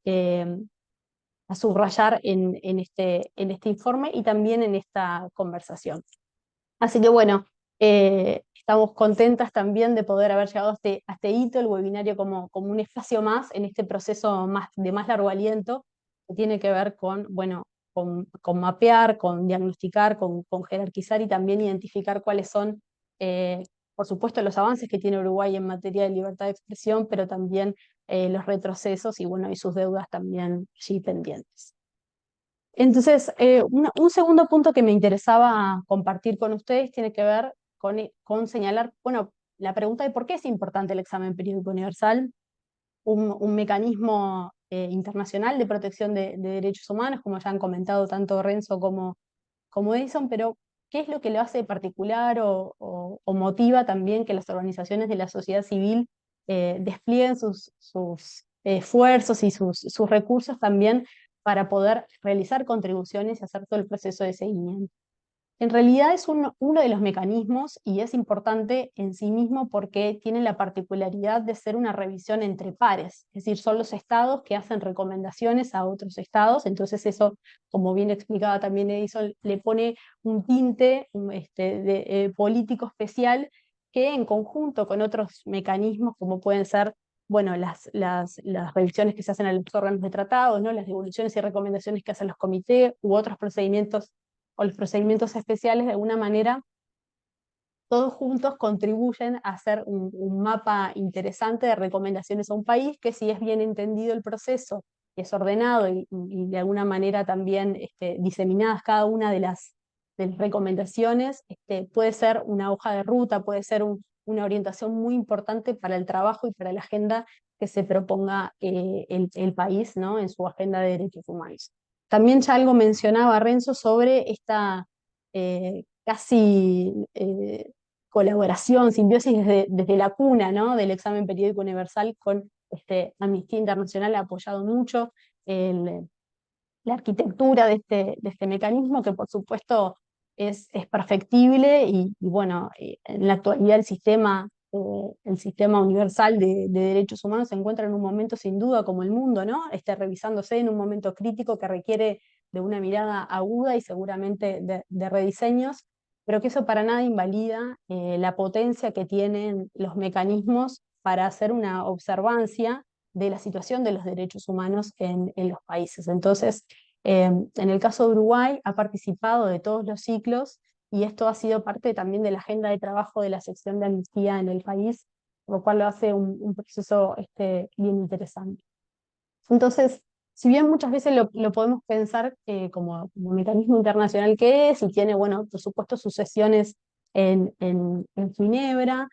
a subrayar en este informe y también en esta conversación. Así que bueno, estamos contentas también de poder haber llegado a este hito, el webinario como un espacio más en este proceso de más largo aliento, que tiene que ver con, bueno, con mapear, con diagnosticar, con jerarquizar y también identificar cuáles son, por supuesto, los avances que tiene Uruguay en materia de libertad de expresión, pero también los retrocesos y, bueno, y sus deudas también allí pendientes. Entonces, un segundo punto que me interesaba compartir con ustedes tiene que ver con señalar, bueno, la pregunta de por qué es importante el examen periódico universal, un mecanismo internacional de protección de derechos humanos, como ya han comentado tanto Renzo como Edison, pero ¿qué es lo que lo hace particular o motiva también que las organizaciones de la sociedad civil desplieguen sus esfuerzos y sus recursos también para poder realizar contribuciones y hacer todo el proceso de seguimiento? En realidad es uno de los mecanismos, y es importante en sí mismo porque tiene la particularidad de ser una revisión entre pares, es decir, son los estados que hacen recomendaciones a otros estados, entonces eso, como bien explicaba también Edison, le pone un tinte político especial, que en conjunto con otros mecanismos como pueden ser, bueno, las revisiones que se hacen a los órganos de tratados, ¿no? Las devoluciones y recomendaciones que hacen los comités u otros procedimientos o los procedimientos especiales, de alguna manera, todos juntos contribuyen a hacer un mapa interesante de recomendaciones a un país que, si es bien entendido el proceso, y es ordenado y de alguna manera también diseminadas cada una de las recomendaciones, puede ser una hoja de ruta, puede ser una orientación muy importante para el trabajo y para la agenda que se proponga el país, ¿no? En su agenda de derechos humanos. También ya algo mencionaba Renzo sobre esta casi colaboración, simbiosis desde la cuna, ¿no? Del examen periódico universal con Amnistía Internacional. Ha apoyado mucho la arquitectura de este mecanismo, que por supuesto es perfectible y bueno, en la actualidad el sistema universal de derechos humanos se encuentra en un momento sin duda, como el mundo, ¿no? Revisándose en un momento crítico que requiere de una mirada aguda y seguramente de rediseños, pero que eso para nada invalida la potencia que tienen los mecanismos para hacer una observancia de la situación de los derechos humanos en los países. Entonces, en el caso de Uruguay, ha participado de todos los ciclos, y esto ha sido parte también de la agenda de trabajo de la sección de amnistía en el país, lo cual lo hace un proceso bien interesante. Entonces, si bien muchas veces lo podemos pensar como un mecanismo internacional que es, y tiene, bueno, por supuesto, sus sesiones en Ginebra,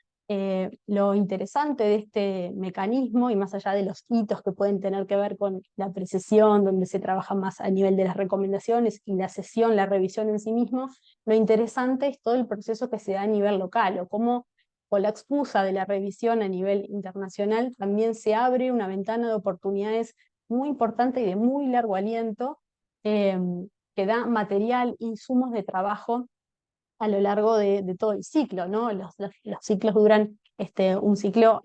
lo interesante de este mecanismo, y más allá de los hitos que pueden tener que ver con la apreciación, donde se trabaja más a nivel de las recomendaciones y la sesión, la revisión en sí mismo, lo interesante es todo el proceso que se da a nivel local, o cómo con la excusa de la revisión a nivel internacional, también se abre una ventana de oportunidades muy importante y de muy largo aliento, que da material, insumos de trabajo a lo largo de todo el ciclo, ¿no? Los ciclos duran un ciclo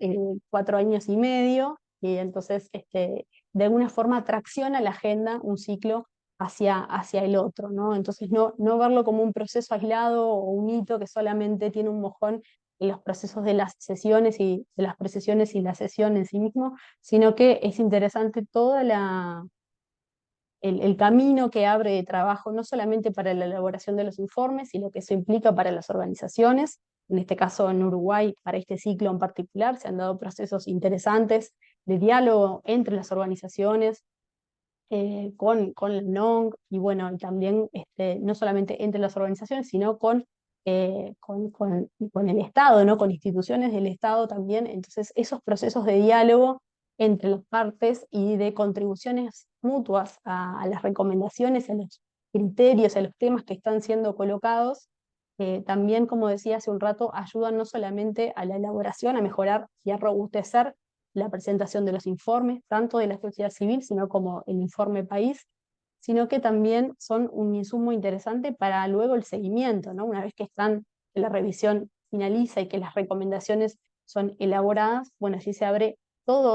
4 años y medio, y entonces de alguna forma tracciona la agenda un ciclo hacia el otro, ¿no? Entonces no verlo como un proceso aislado o un hito que solamente tiene un mojón en los procesos de las sesiones y de las precesiones y la sesión en sí mismo, sino que es interesante toda el camino que abre de trabajo, no solamente para la elaboración de los informes, sino que eso implica para las organizaciones. En este caso, en Uruguay, para este ciclo en particular, se han dado procesos interesantes de diálogo entre las organizaciones, con el NONG, y bueno, y también no solamente entre las organizaciones, sino con el Estado, ¿no? Con instituciones del Estado también. Entonces, esos procesos de diálogo entre las partes y de contribuciones mutuas a las recomendaciones, a los criterios, a los temas que están siendo colocados, también, como decía hace un rato, ayudan no solamente a la elaboración, a mejorar y a robustecer la presentación de los informes, tanto de la sociedad civil, sino como el informe país, sino que también son un insumo interesante para luego el seguimiento, ¿no? Una vez que la revisión finaliza y que las recomendaciones son elaboradas, bueno, allí se abre toda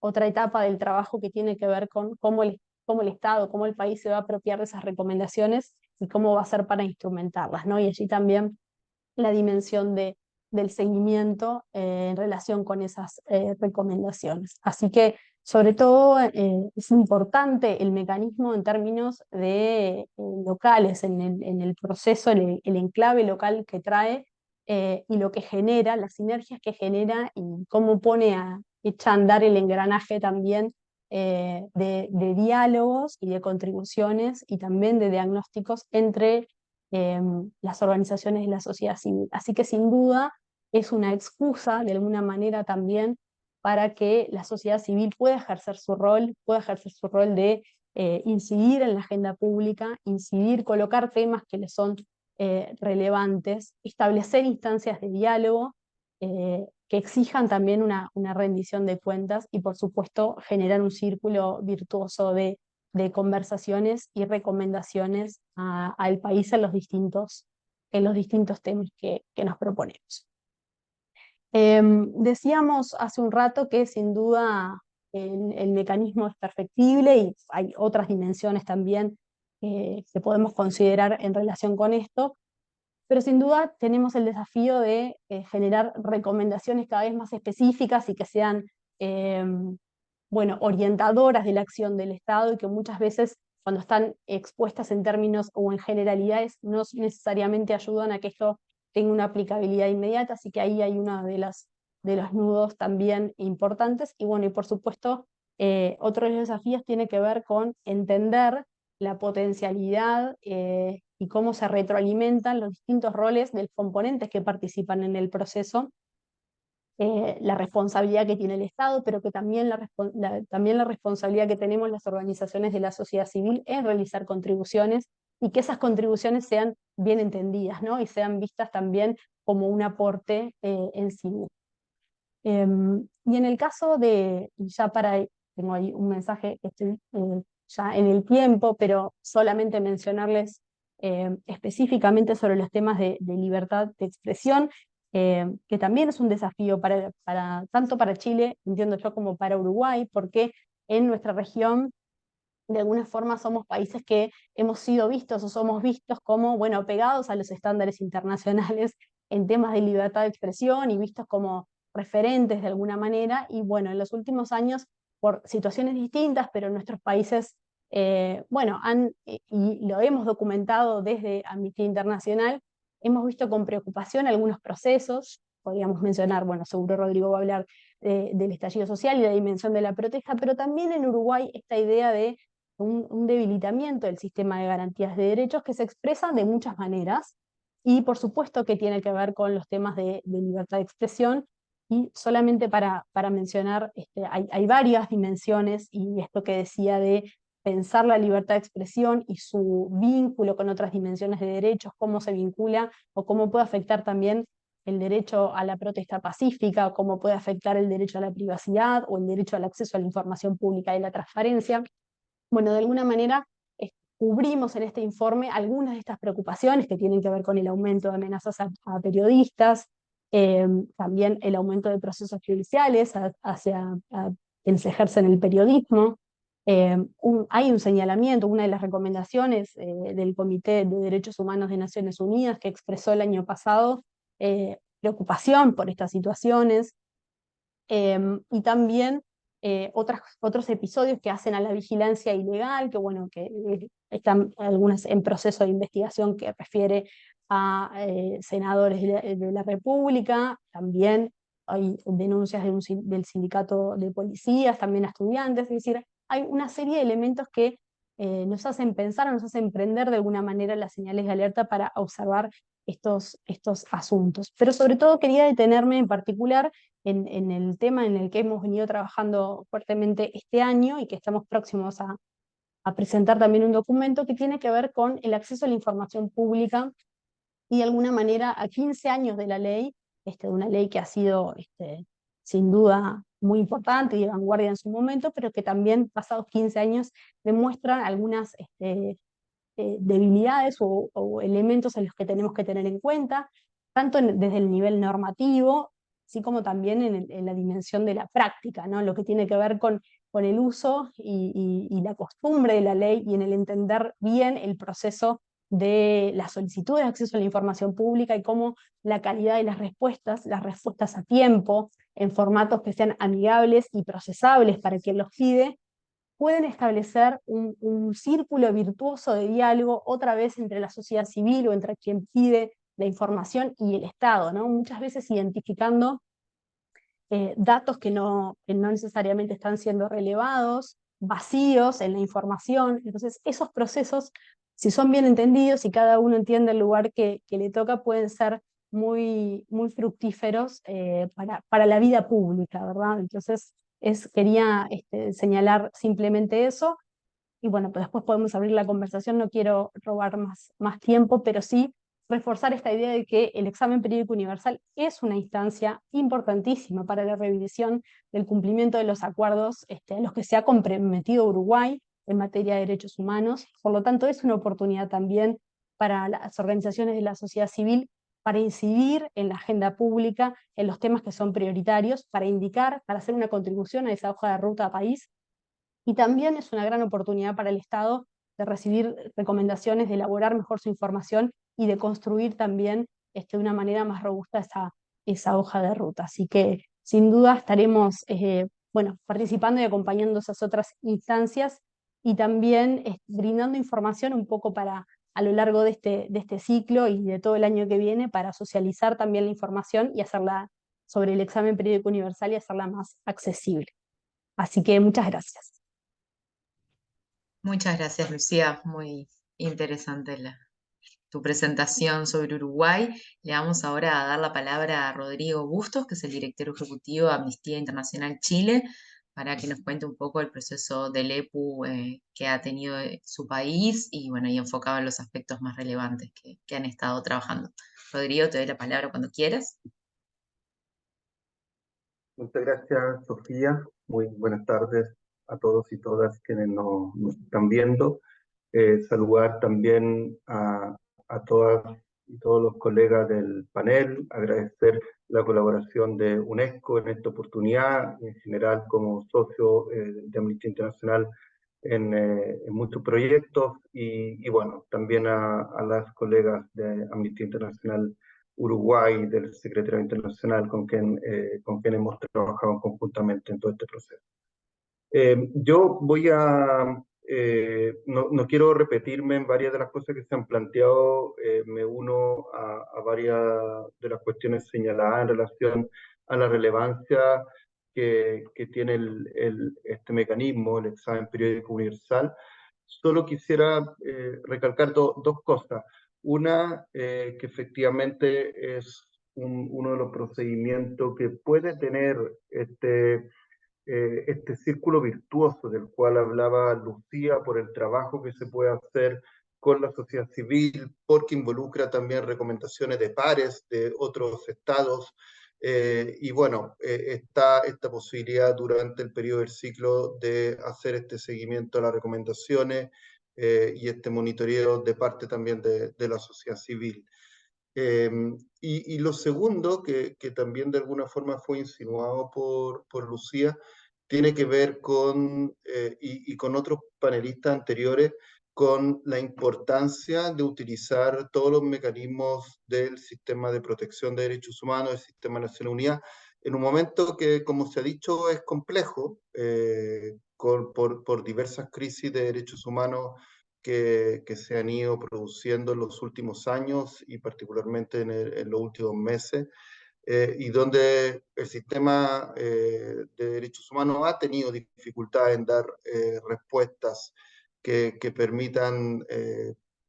otra etapa del trabajo que tiene que ver con cómo el Estado, cómo el país se va a apropiar de esas recomendaciones y cómo va a hacer para instrumentarlas, ¿no? Y allí también la dimensión del seguimiento en relación con esas recomendaciones. Así que, sobre todo, es importante el mecanismo en términos de locales, en el proceso, el enclave local que trae, y lo que genera, las sinergias que genera y cómo echa a andar el engranaje también de diálogos y de contribuciones y también de diagnósticos entre las organizaciones de la sociedad civil. Así que sin duda es una excusa de alguna manera también para que la sociedad civil pueda ejercer su rol de incidir en la agenda pública, colocar temas que le son relevantes, establecer instancias de diálogo que exijan también una rendición de cuentas y, por supuesto, generar un círculo virtuoso de conversaciones y recomendaciones al país en los distintos temas que nos proponemos. Decíamos hace un rato que sin duda el mecanismo es perfectible y hay otras dimensiones también que podemos considerar en relación con esto, pero sin duda tenemos el desafío de generar recomendaciones cada vez más específicas y que sean orientadoras de la acción del Estado, y que muchas veces, cuando están expuestas en términos o en generalidades, no necesariamente ayudan a que esto tenga una aplicabilidad inmediata. Así que ahí hay uno de los nudos también importantes. Y bueno, y por supuesto, otro de los desafíos tiene que ver con entender la potencialidad y cómo se retroalimentan los distintos roles de los componentes que participan en el proceso, la responsabilidad que tiene el Estado, pero que también también la responsabilidad que tenemos las organizaciones de la sociedad civil en realizar contribuciones, y que esas contribuciones sean bien entendidas, ¿no? Y sean vistas también como un aporte en sí mismo. Y en el caso tengo ahí un mensaje que estoy ya en el tiempo, pero solamente mencionarles específicamente sobre los temas de libertad de expresión, que también es un desafío tanto para Chile, entiendo yo, como para Uruguay, porque en nuestra región, de alguna forma, somos países que hemos sido vistos o somos vistos como, bueno, pegados a los estándares internacionales en temas de libertad de expresión y vistos como referentes de alguna manera. Y bueno, en los últimos años, por situaciones distintas, pero nuestros países, y lo hemos documentado desde Amnistía Internacional, hemos visto con preocupación algunos procesos. Podríamos mencionar, bueno, seguro Rodrigo va a hablar del estallido social y la dimensión de la protesta, pero también en Uruguay esta idea de un debilitamiento del sistema de garantías de derechos que se expresan de muchas maneras, y por supuesto que tiene que ver con los temas de libertad de expresión. Y solamente para mencionar, hay varias dimensiones, y esto que decía de pensar la libertad de expresión y su vínculo con otras dimensiones de derechos, cómo se vincula o cómo puede afectar también el derecho a la protesta pacífica, cómo puede afectar el derecho a la privacidad o el derecho al acceso a la información pública y la transparencia. Bueno, de alguna manera cubrimos en este informe algunas de estas preocupaciones que tienen que ver con el aumento de amenazas a periodistas, también el aumento de procesos judiciales hacia quienes ejercen el periodismo. Hay un señalamiento, una de las recomendaciones del Comité de Derechos Humanos de Naciones Unidas que expresó el año pasado preocupación por estas situaciones, y también otros episodios que hacen a la vigilancia ilegal, que bueno, que están algunas en proceso de investigación que refiere a senadores de la República, también hay denuncias del sindicato de policías, también a estudiantes, es decir, hay una serie de elementos que nos hacen pensar o nos hacen prender de alguna manera las señales de alerta para observar estos asuntos. Pero sobre todo quería detenerme en particular en el tema en el que hemos venido trabajando fuertemente este año y que estamos próximos a presentar también un documento que tiene que ver con el acceso a la información pública y de alguna manera a 15 años de la ley, una ley que ha sido sin duda muy importante y de vanguardia en su momento, pero que también pasados 15 años demuestran algunas debilidades o elementos en los que tenemos que tener en cuenta, tanto desde el nivel normativo, así como también en la dimensión de la práctica, ¿no? Lo que tiene que ver con el uso y la costumbre de la ley y en el entender bien el proceso de las solicitudes de acceso a la información pública y cómo la calidad de las respuestas a tiempo, en formatos que sean amigables y procesables para quien los pide, pueden establecer un círculo virtuoso de diálogo otra vez entre la sociedad civil o entre quien pide la información y el Estado, ¿no? Muchas veces identificando datos que no necesariamente están siendo relevados, vacíos en la información. Entonces, esos procesos, si son bien entendidos y cada uno entiende el lugar que le toca, pueden ser muy, muy fructíferos para la vida pública, ¿verdad? Entonces, quería señalar simplemente eso. Y bueno, pues después podemos abrir la conversación, no quiero robar más tiempo, pero sí reforzar esta idea de que el examen periódico universal es una instancia importantísima para la revisión del cumplimiento de los acuerdos a los que se ha comprometido Uruguay en materia de derechos humanos. Por lo tanto, es una oportunidad también para las organizaciones de la sociedad civil para incidir en la agenda pública, en los temas que son prioritarios, para indicar, para hacer una contribución a esa hoja de ruta país. Y también es una gran oportunidad para el Estado de recibir recomendaciones, de elaborar mejor su información y de construir también de una manera más robusta esa hoja de ruta. Así que sin duda estaremos participando y acompañando esas otras instancias y también brindando información un poco a lo largo de este ciclo y de todo el año que viene para socializar también la información y hacerla sobre el examen periódico universal y hacerla más accesible. Así que muchas gracias. Muchas gracias, Lucía. Muy interesante tu presentación sobre Uruguay. Le vamos ahora a dar la palabra a Rodrigo Bustos, que es el director ejecutivo de Amnistía Internacional Chile, para que nos cuente un poco el proceso del EPU que ha tenido su país y bueno, y enfocado en los aspectos más relevantes que han estado trabajando. Rodrigo, te doy la palabra cuando quieras. Muchas gracias, Sofía. Muy buenas tardes a todos y todas quienes nos están viendo. Saludar también a todas y todos los colegas del panel, agradecer la colaboración de UNESCO en esta oportunidad, y en general como socio de Amnistía Internacional en muchos proyectos, y bueno, también a las colegas de Amnistía Internacional Uruguay, del Secretariado Internacional, con quien hemos trabajado conjuntamente en todo este proceso. Yo voy no quiero repetirme en varias de las cosas que se han planteado, me uno a varias de las cuestiones señaladas en relación a la relevancia que tiene este mecanismo, el examen periódico universal. Solo quisiera recalcar dos cosas. Una, que efectivamente es uno de los procedimientos que puede tener este círculo virtuoso del cual hablaba Lucía, por el trabajo que se puede hacer con la sociedad civil, porque involucra también recomendaciones de pares de otros estados. Y bueno, está esta posibilidad durante el periodo del ciclo de hacer este seguimiento a las recomendaciones y este monitoreo de parte también de la sociedad civil. Y lo segundo, que también de alguna forma fue insinuado por Lucía, tiene que ver con, y con otros panelistas anteriores, con la importancia de utilizar todos los mecanismos del sistema de protección de derechos humanos, del sistema de Naciones Unidas, en un momento que, como se ha dicho, es complejo, por diversas crisis de derechos humanos que se han ido produciendo en los últimos años y particularmente en los últimos meses, y donde el sistema de derechos humanos ha tenido dificultad en dar respuestas que permitan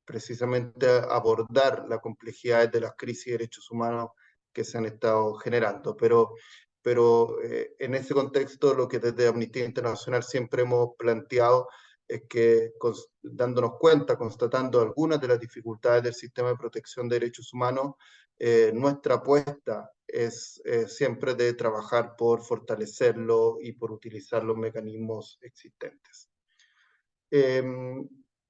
precisamente abordar las complejidades de las crisis de derechos humanos que se han estado generando. Pero en ese contexto, lo que desde Amnistía Internacional siempre hemos planteado es que, dándonos cuenta, constatando algunas de las dificultades del sistema de protección de derechos humanos, nuestra apuesta es siempre de trabajar por fortalecerlo y por utilizar los mecanismos existentes.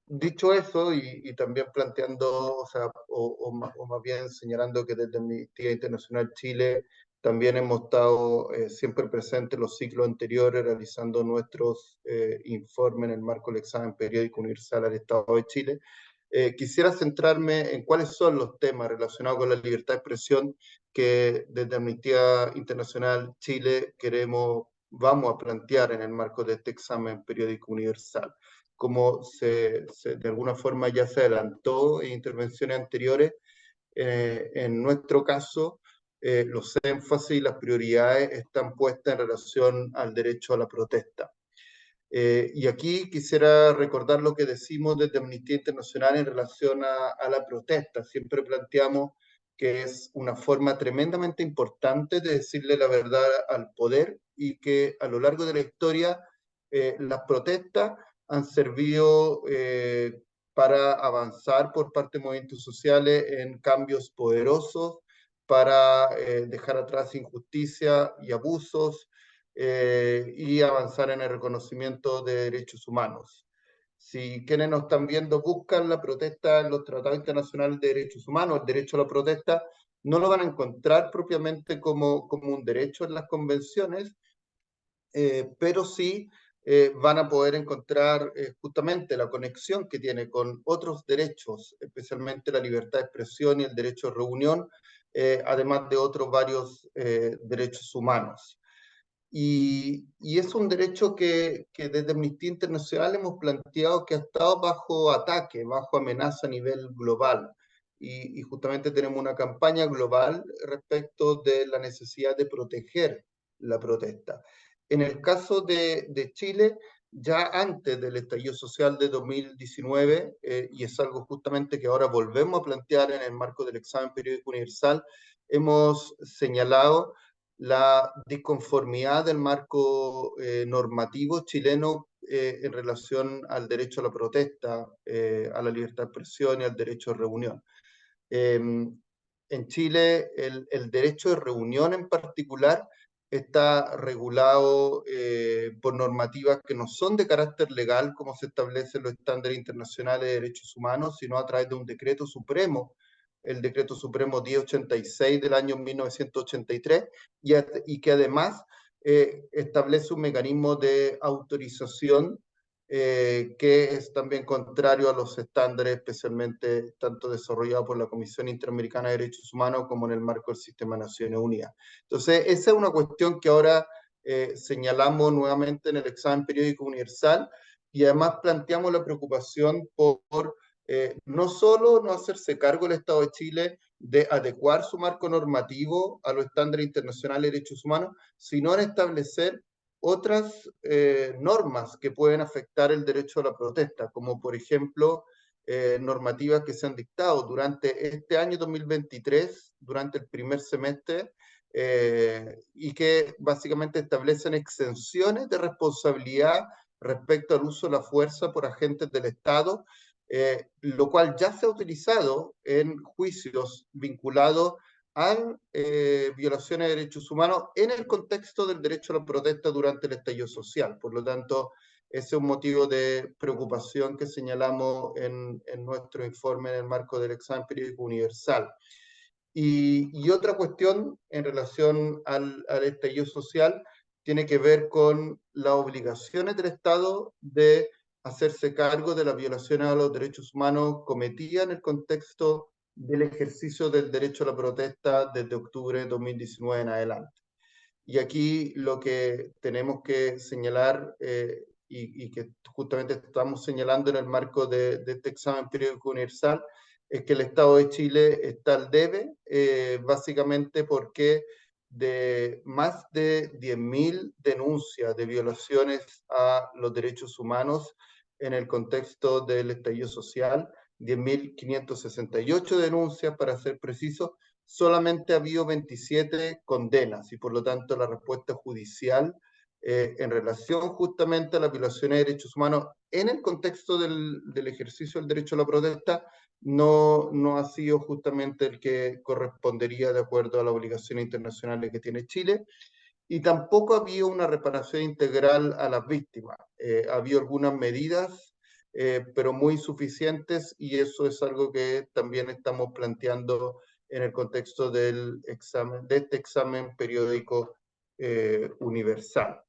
Dicho eso, y también planteando, o sea, o más bien señalando que desde Amnistía Internacional Chile también hemos estado siempre presentes en los ciclos anteriores, realizando nuestros informes en el marco del examen periódico universal al Estado de Chile. Quisiera centrarme en cuáles son los temas relacionados con la libertad de expresión que desde Amnistía Internacional Chile vamos a plantear en el marco de este examen periódico universal. Como de alguna forma ya se adelantó en intervenciones anteriores, en nuestro caso, los énfasis y las prioridades están puestas en relación al derecho a la protesta. Y aquí quisiera recordar lo que decimos desde Amnistía Internacional en relación a la protesta. Siempre planteamos que es una forma tremendamente importante de decirle la verdad al poder y que a lo largo de la historia las protestas han servido para avanzar por parte de movimientos sociales en cambios poderosos, para dejar atrás injusticia y abusos, y avanzar en el reconocimiento de derechos humanos. Si quienes nos están viendo buscan la protesta en los tratados internacionales de derechos humanos, el derecho a la protesta, no lo van a encontrar propiamente como un derecho en las convenciones, pero sí van a poder encontrar justamente la conexión que tiene con otros derechos, especialmente la libertad de expresión y el derecho de reunión, además de otros varios derechos humanos. Y es un derecho que desde Amnistía Internacional hemos planteado que ha estado bajo ataque, bajo amenaza a nivel global. Y justamente tenemos una campaña global respecto de la necesidad de proteger la protesta. En el caso de Chile, ya antes del estallido social de 2019, y es algo justamente que ahora volvemos a plantear en el marco del examen periódico universal, hemos señalado la disconformidad del marco normativo chileno en relación al derecho a la protesta, a la libertad de expresión y al derecho de reunión. En Chile, el derecho de reunión en particular está regulado por normativas que no son de carácter legal, como se establece en los estándares internacionales de derechos humanos, sino a través de un decreto supremo, el decreto supremo 1086 del año 1983, y que además establece un mecanismo de autorización que es también contrario a los estándares, especialmente tanto desarrollados por la Comisión Interamericana de Derechos Humanos como en el marco del Sistema de Naciones Unidas. Entonces, esa es una cuestión que ahora señalamos nuevamente en el examen periódico universal, y además planteamos la preocupación por no solo no hacerse cargo el Estado de Chile de adecuar su marco normativo a los estándares internacionales de derechos humanos, sino en establecer otras normas que pueden afectar el derecho a la protesta, como por ejemplo normativas que se han dictado durante este año 2023, durante el primer semestre, y que básicamente establecen exenciones de responsabilidad respecto al uso de la fuerza por agentes del Estado, lo cual ya se ha utilizado en juicios vinculados a violaciones de derechos humanos en el contexto del derecho a la protesta durante el estallido social. Por lo tanto, ese es un motivo de preocupación que señalamos en nuestro informe en el marco del examen periódico universal. Y otra cuestión en relación al estallido social tiene que ver con las obligaciones del Estado de hacerse cargo de las violaciones a los derechos humanos cometidas en el contexto del ejercicio del derecho a la protesta desde octubre de 2019 en adelante. Y aquí lo que tenemos que señalar, y que justamente estamos señalando en el marco de este examen periódico universal, es que el Estado de Chile está al debe, básicamente porque de más de 10.000 denuncias de violaciones a los derechos humanos en el contexto del estallido social, 10.568 denuncias para ser preciso, solamente ha habido 27 condenas y por lo tanto la respuesta judicial en relación justamente a las violaciones de derechos humanos en el contexto del ejercicio del derecho a la protesta no ha sido justamente el que correspondería de acuerdo a las obligaciones internacionales que tiene Chile, y tampoco ha habido una reparación integral a las víctimas. Ha habido algunas medidas, pero muy insuficientes, y eso es algo que también estamos planteando en el contexto del examen, de este examen periódico universal.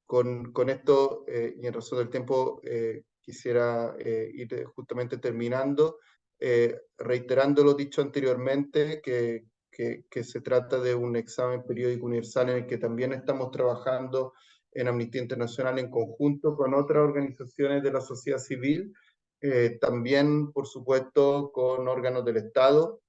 Con esto, y en razón del tiempo, quisiera ir justamente terminando, reiterando lo dicho anteriormente, que se trata de un examen periódico universal en el que también estamos trabajando en Amnistía Internacional en conjunto con otras organizaciones de la sociedad civil, también, por supuesto, con órganos del Estado,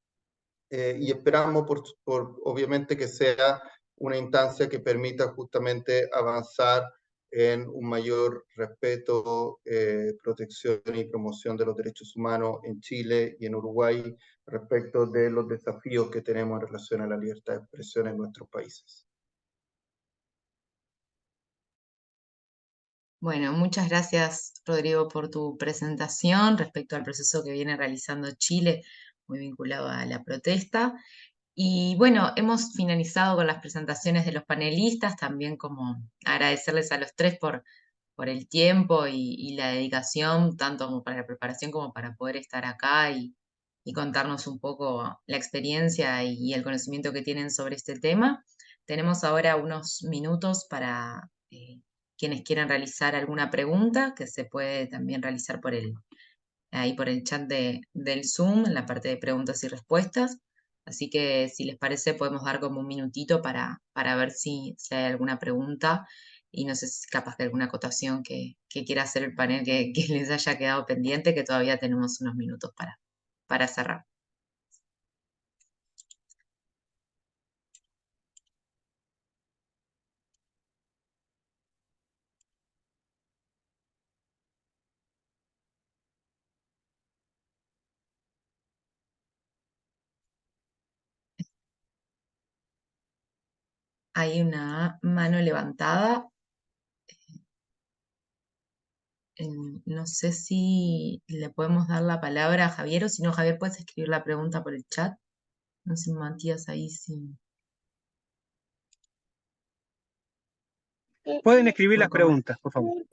y esperamos, obviamente, que sea una instancia que permita justamente avanzar en un mayor respeto, protección y promoción de los derechos humanos en Chile y en Uruguay respecto de los desafíos que tenemos en relación a la libertad de expresión en nuestros países. Bueno, muchas gracias, Rodrigo, por tu presentación respecto al proceso que viene realizando Chile, muy vinculado a la protesta. Y bueno, hemos finalizado con las presentaciones de los panelistas, también como agradecerles a los tres por el tiempo y la dedicación, tanto como para la preparación como para poder estar acá y contarnos un poco la experiencia y el conocimiento que tienen sobre este tema. Tenemos ahora unos minutos para quienes quieran realizar alguna pregunta, que se puede también realizar ahí por el chat del Zoom, en la parte de preguntas y respuestas. Así que si les parece, podemos dar como un minutito para ver si hay alguna pregunta y no sé si capaz de alguna acotación que quiera hacer el panel que les haya quedado pendiente, que todavía tenemos unos minutos para cerrar. Hay una mano levantada. No sé si le podemos dar la palabra a Javier o si no, Javier, puedes escribir la pregunta por el chat. No sé, Matías, ahí sí. Pueden escribir las preguntas, por favor.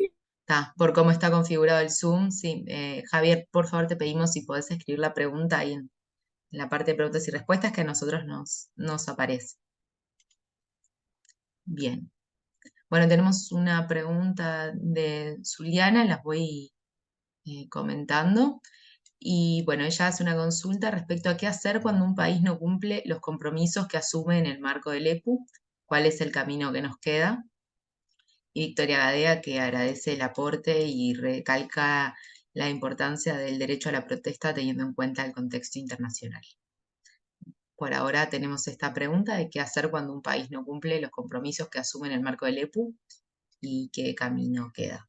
Por cómo está configurado el Zoom, sí. Javier, por favor, te pedimos si podés escribir la pregunta ahí en la parte de preguntas y respuestas que a nosotros nos aparece. Bien. Bueno, tenemos una pregunta de Zuliana, las voy comentando. Y bueno, ella hace una consulta respecto a qué hacer cuando un país no cumple los compromisos que asume en el marco del EPU, cuál es el camino que nos queda. Y Victoria Gadea, que agradece el aporte y recalca la importancia del derecho a la protesta teniendo en cuenta el contexto internacional. Por ahora tenemos esta pregunta de qué hacer cuando un país no cumple los compromisos que asume en el marco del EPU y qué camino queda.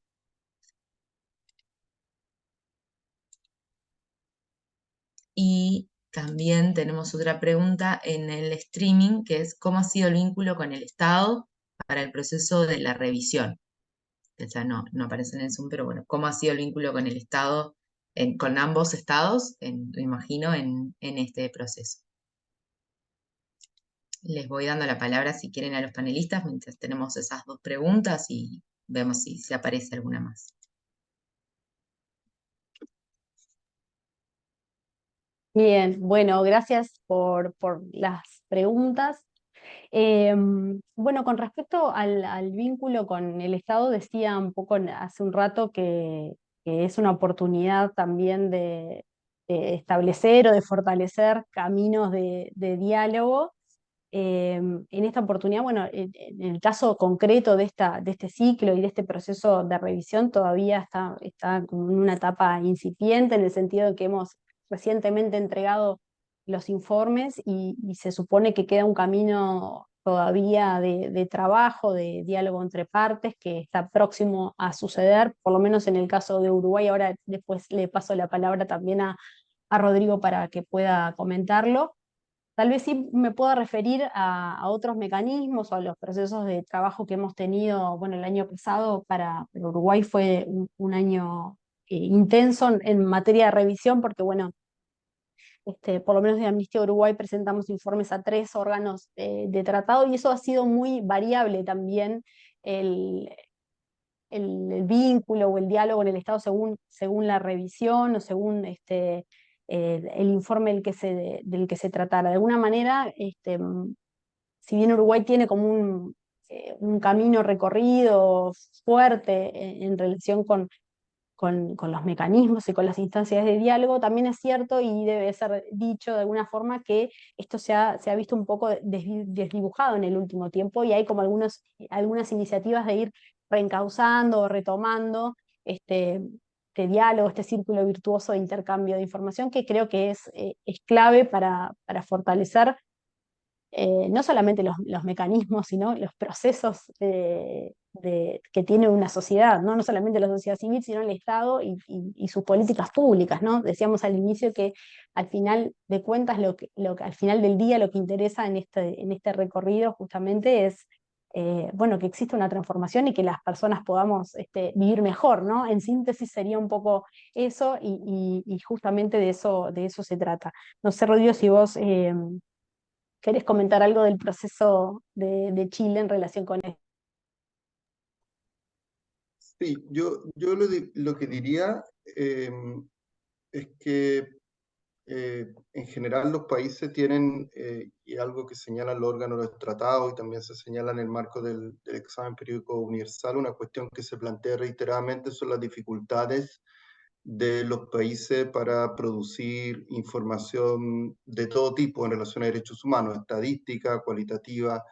Y también tenemos otra pregunta en el streaming, que es cómo ha sido el vínculo con el Estado para el proceso de la revisión. que ya no aparece en el Zoom, pero bueno, ¿cómo ha sido el vínculo con el Estado, con ambos estados, me imagino, en este proceso? Les voy dando la palabra si quieren a los panelistas mientras tenemos esas dos preguntas y vemos si aparece alguna más. Bien, bueno, gracias por las preguntas. Bueno, con respecto al vínculo con el Estado, decía un poco hace un rato que es una oportunidad también de establecer o de fortalecer caminos de diálogo. En esta oportunidad, bueno, en el caso concreto de este ciclo y de este proceso de revisión, todavía está como en una etapa incipiente, en el sentido de que hemos recientemente entregado los informes y se supone que queda un camino todavía de trabajo, de diálogo entre partes, que está próximo a suceder, por lo menos en el caso de Uruguay. Ahora después le paso la palabra también a Rodrigo para que pueda comentarlo. Tal vez sí me pueda referir a otros mecanismos o a los procesos de trabajo que hemos tenido. Bueno, el año pasado para Uruguay fue un año intenso en materia de revisión, porque bueno, por lo menos de Amnistía Uruguay presentamos informes a 3 órganos de tratado, y eso ha sido muy variable también, el, el vínculo o el diálogo en el Estado según la revisión o según el informe del que se tratara. De alguna manera, si bien Uruguay tiene como un camino recorrido fuerte en relación con los mecanismos y con las instancias de diálogo, también es cierto y debe ser dicho de alguna forma que esto se ha visto un poco desdibujado en el último tiempo, y hay como algunas iniciativas de ir reencauzando o retomando este diálogo, este círculo virtuoso de intercambio de información, que creo que es clave para fortalecer no solamente los mecanismos, sino los procesos que tiene una sociedad, ¿no? No solamente la sociedad civil, sino el Estado y sus políticas públicas, ¿no? Decíamos al inicio que al final de cuentas, al final del día, lo que interesa en este recorrido justamente es bueno, que exista una transformación y que las personas podamos vivir mejor, ¿no? En síntesis sería un poco eso, y justamente de eso se trata. No sé, Rodrigo, si vos ¿querés comentar algo del proceso de Chile en relación con esto? Sí, yo lo que diría es que en general los países tienen, y algo que señalan los órganos de los tratados y también se señala en el marco del examen periódico universal, una cuestión que se plantea reiteradamente son las dificultades de los países para producir información de todo tipo en relación a derechos humanos, estadística, cualitativa.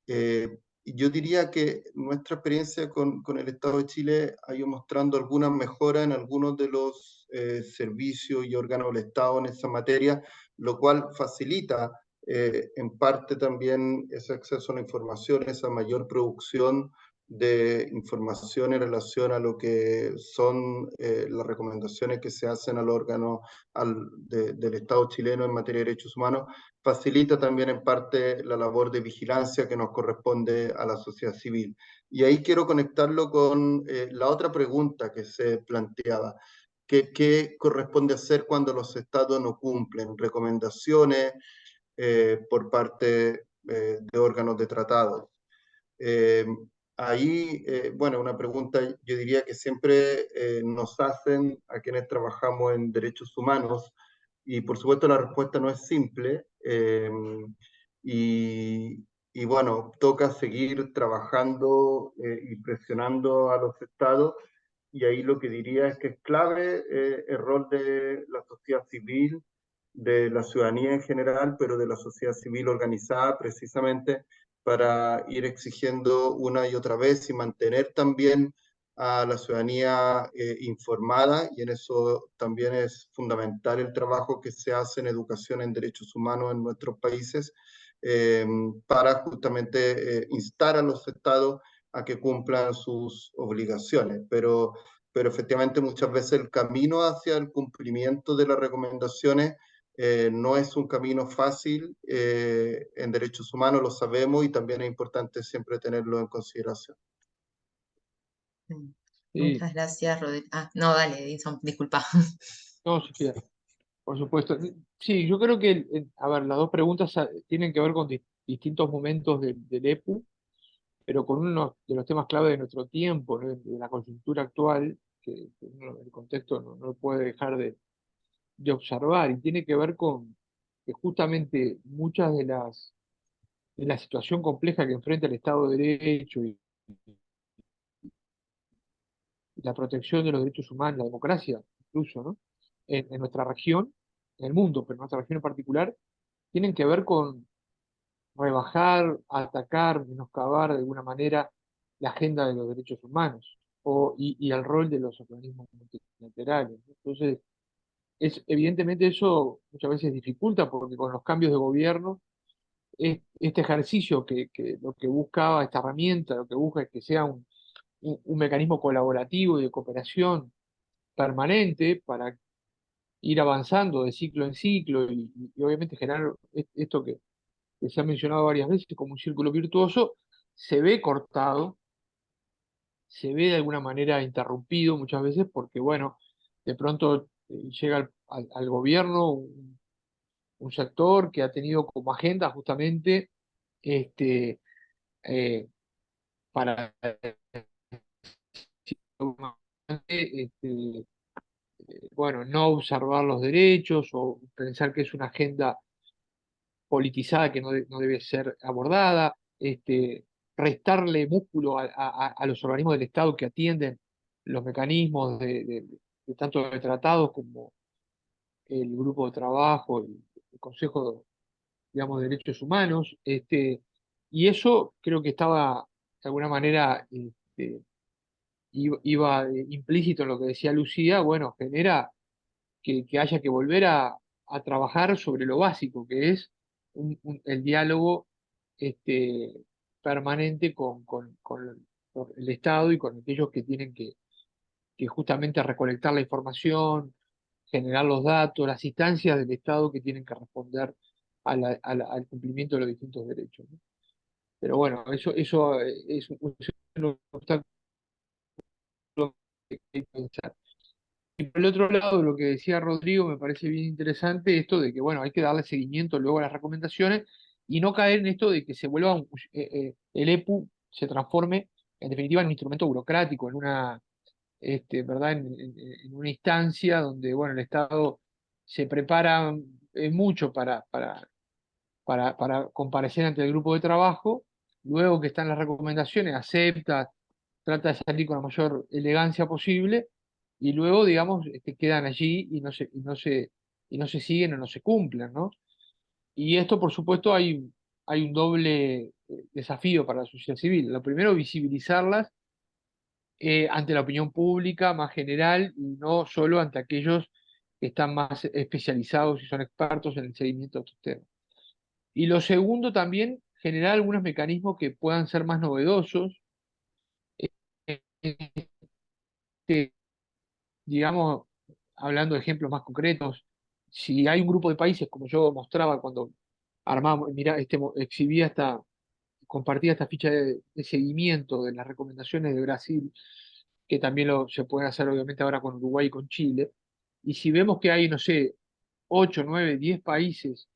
Yo diría que nuestra experiencia con el Estado de Chile ha ido mostrando algunas mejoras en algunos de los servicios y órganos del Estado en esa materia, lo cual facilita en parte también ese acceso a la información, esa mayor producción de información en relación a lo que son las recomendaciones que se hacen al órgano del Estado chileno en materia de derechos humanos. Facilita también en parte la labor de vigilancia que nos corresponde a la sociedad civil. Y ahí quiero conectarlo con la otra pregunta que se planteaba. ¿Qué corresponde hacer cuando los estados no cumplen recomendaciones por parte de órganos de tratados? Ahí, bueno, una pregunta yo diría que siempre nos hacen a quienes trabajamos en derechos humanos, y por supuesto la respuesta no es simple, y bueno, toca seguir trabajando y presionando a los estados, y ahí lo que diría es que es clave el rol de la sociedad civil, de la ciudadanía en general, pero de la sociedad civil organizada precisamente para ir exigiendo una y otra vez y mantener también a la ciudadanía informada, y en eso también es fundamental el trabajo que se hace en educación en derechos humanos en nuestros países, para justamente instar a los estados a que cumplan sus obligaciones. Pero efectivamente muchas veces el camino hacia el cumplimiento de las recomendaciones no es un camino fácil en derechos humanos, lo sabemos, y también es importante siempre tenerlo en consideración. Sí, Muchas gracias, Rodrigo. Ah, no, dale, Edison, disculpa. no, Sofía, por supuesto. Sí, yo creo que, a ver, las dos preguntas tienen que ver con distintos momentos del EPU, pero con uno de los temas clave de nuestro tiempo, ¿no? De la coyuntura actual, que uno, el contexto no lo puede dejar de observar, y tiene que ver con que justamente muchas de la situación compleja que enfrenta el Estado de Derecho y la protección de los derechos humanos, la democracia, incluso, ¿no? En nuestra región, en el mundo, pero en nuestra región en particular, tienen que ver con rebajar, atacar, menoscabar de alguna manera la agenda de los derechos humanos y el rol de los organismos multilaterales, ¿no? Entonces, evidentemente eso muchas veces dificulta porque con los cambios de gobierno, este ejercicio que lo que buscaba, esta herramienta, lo que busca es que sea un mecanismo colaborativo y de cooperación permanente para ir avanzando de ciclo en ciclo y obviamente generar esto que se ha mencionado varias veces como un círculo virtuoso, se ve cortado, se ve de alguna manera interrumpido muchas veces porque, bueno, de pronto llega al gobierno un sector que ha tenido como agenda justamente este, eh, para este, bueno, no observar los derechos o pensar que es una agenda politizada que no debe ser abordada, restarle músculo a los organismos del Estado que atienden los mecanismos de tanto de tratados como el grupo de trabajo, el Consejo, digamos, de Derechos Humanos, y eso creo que estaba de alguna manera iba implícito en lo que decía Lucía, bueno, genera que haya que volver a trabajar sobre lo básico, que es el diálogo este, permanente con el Estado y con aquellos que tienen que justamente recolectar la información, generar los datos, las instancias del Estado que tienen que responder al cumplimiento de los distintos derechos, ¿no? Pero bueno, eso es un obstáculo que hay que pensar. Y por el otro lado, lo que decía Rodrigo me parece bien interesante, esto de que, bueno, hay que darle seguimiento luego a las recomendaciones y no caer en esto de que se vuelva el EPU se transforme en definitiva en un instrumento burocrático, en una, ¿verdad? En una instancia donde, bueno, el Estado se prepara mucho para comparecer ante el grupo de trabajo, luego que están las recomendaciones, acepta, trata de salir con la mayor elegancia posible, y luego, digamos, quedan allí y no se siguen o no se cumplen, ¿no? Y esto, por supuesto, hay un doble desafío para la sociedad civil. Lo primero, visibilizarlas ante la opinión pública más general y no solo ante aquellos que están más especializados y son expertos en el seguimiento de estos temas. Y lo segundo también, generar algunos mecanismos que puedan ser más novedosos, este, digamos, hablando de ejemplos más concretos, si hay un grupo de países, como yo mostraba cuando armamos, mira, exhibía compartía esta ficha de seguimiento de las recomendaciones de Brasil, que también se puede hacer obviamente ahora con Uruguay y con Chile, y si vemos que hay, no sé, 8, 9, 10 países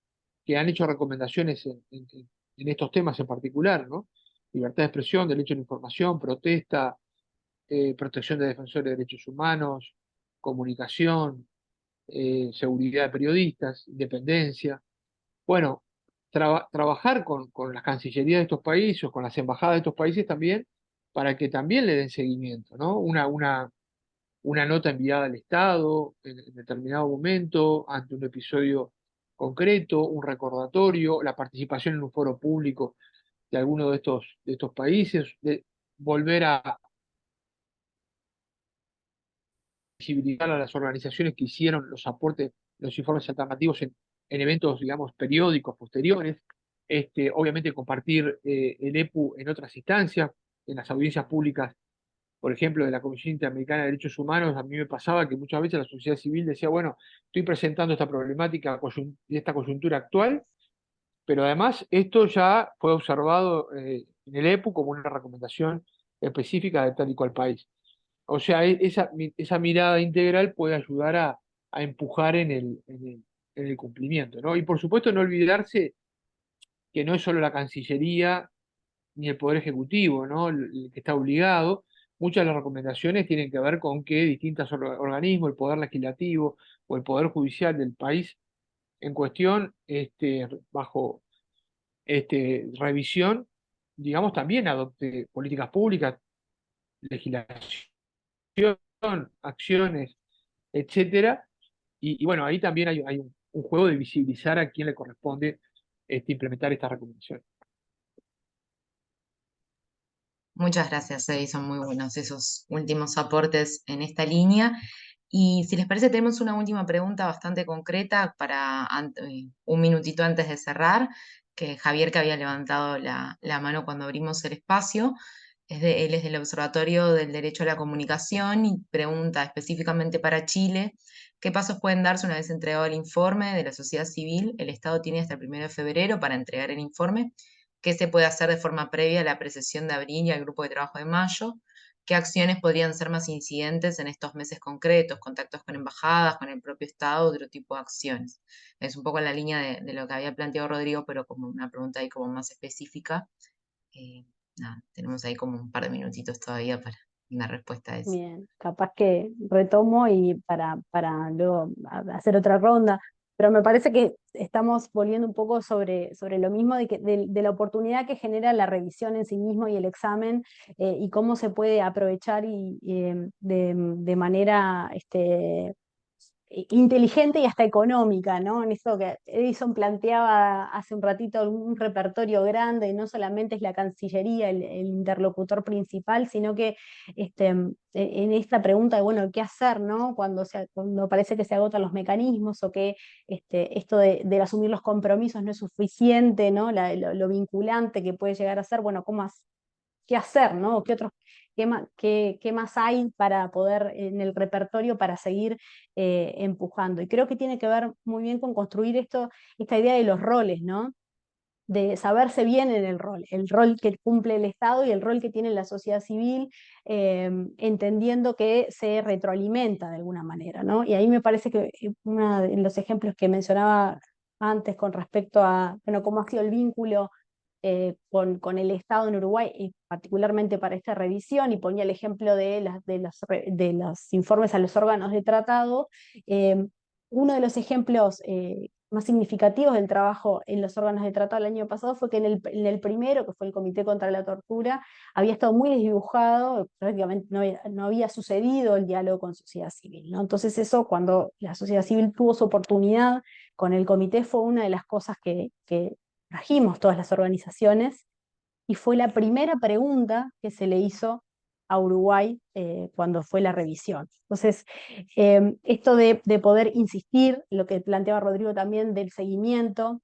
que han hecho recomendaciones en estos temas en particular, ¿no? Libertad de expresión, derecho a la información, protesta, protección de defensores de derechos humanos, comunicación, seguridad de periodistas, independencia. Bueno, trabajar con las cancillerías de estos países o con las embajadas de estos países también para que también le den seguimiento, ¿no? Una nota enviada al Estado en determinado momento, ante un episodio concreto, un recordatorio, la participación en un foro público de alguno de estos países, de volver a visibilizar a las organizaciones que hicieron los aportes, los informes alternativos en eventos, digamos, periódicos posteriores. Obviamente compartir el EPU en otras instancias, en las audiencias públicas, por ejemplo, de la Comisión Interamericana de Derechos Humanos. A mí me pasaba que muchas veces la sociedad civil decía, bueno, estoy presentando esta problemática de esta coyuntura actual, pero además esto ya fue observado en el EPU como una recomendación específica de tal y cual país. O sea, esa mirada integral puede ayudar a empujar en el cumplimiento, ¿no? Y por supuesto no olvidarse que no es solo la Cancillería ni el Poder Ejecutivo, ¿no? El que está obligado. Muchas de las recomendaciones tienen que ver con que distintos organismos, el Poder Legislativo o el Poder Judicial del país en cuestión, bajo revisión, digamos, también adopte políticas públicas, legislación, acciones, etcétera. Y bueno, ahí también hay un juego de visibilizar a quién le corresponde implementar estas recomendaciones. Muchas gracias, son muy buenos esos últimos aportes en esta línea. Y si les parece, tenemos una última pregunta bastante concreta para un minutito antes de cerrar, que Javier, que había levantado la mano cuando abrimos el espacio, él es del Observatorio del Derecho a la Comunicación y pregunta específicamente para Chile, ¿qué pasos pueden darse una vez entregado el informe de la sociedad civil? El Estado tiene hasta el 1 de febrero para entregar el informe. ¿Qué se puede hacer de forma previa a la precesión de abril y al grupo de trabajo de mayo? ¿Qué acciones podrían ser más incidentes en estos meses concretos? ¿Contactos con embajadas, con el propio Estado, otro tipo de acciones? Es un poco en la línea de lo que había planteado Rodrigo, pero como una pregunta ahí como más específica. Nada, tenemos ahí como un par de minutitos todavía para una respuesta a eso. Bien, capaz que retomo y para luego hacer otra ronda, pero me parece que estamos volviendo un poco sobre lo mismo de la oportunidad que genera la revisión en sí mismo y el examen, y cómo se puede aprovechar de manera inteligente y hasta económica, ¿no? En esto que Edison planteaba hace un ratito, un repertorio grande, y no solamente es la Cancillería el interlocutor principal, sino que en esta pregunta de, bueno, ¿qué hacer, no? Cuando parece que se agotan los mecanismos o que esto de asumir los compromisos no es suficiente, ¿no? Lo vinculante que puede llegar a ser, bueno, qué hacer, ¿no? ¿Qué más hay para poder en el repertorio para seguir empujando? Y creo que tiene que ver muy bien con construir esta idea de los roles, ¿no? De saberse bien en el rol que cumple el Estado y el rol que tiene la sociedad civil, entendiendo que se retroalimenta de alguna manera, ¿no? Y ahí me parece que uno de los ejemplos que mencionaba antes con respecto a, bueno, cómo ha sido el vínculo con el Estado en Uruguay, y particularmente para esta revisión, y ponía el ejemplo de los informes a los órganos de tratado. Uno de los ejemplos más significativos del trabajo en los órganos de tratado el año pasado fue que en el primero, que fue el Comité contra la Tortura, había estado muy desdibujado, prácticamente no había sucedido el diálogo con sociedad civil, ¿no? Entonces eso, cuando la sociedad civil tuvo su oportunidad con el comité, fue una de las cosas que trajimos todas las organizaciones, y fue la primera pregunta que se le hizo a Uruguay cuando fue la revisión. Entonces, esto de poder insistir, lo que planteaba Rodrigo también del seguimiento,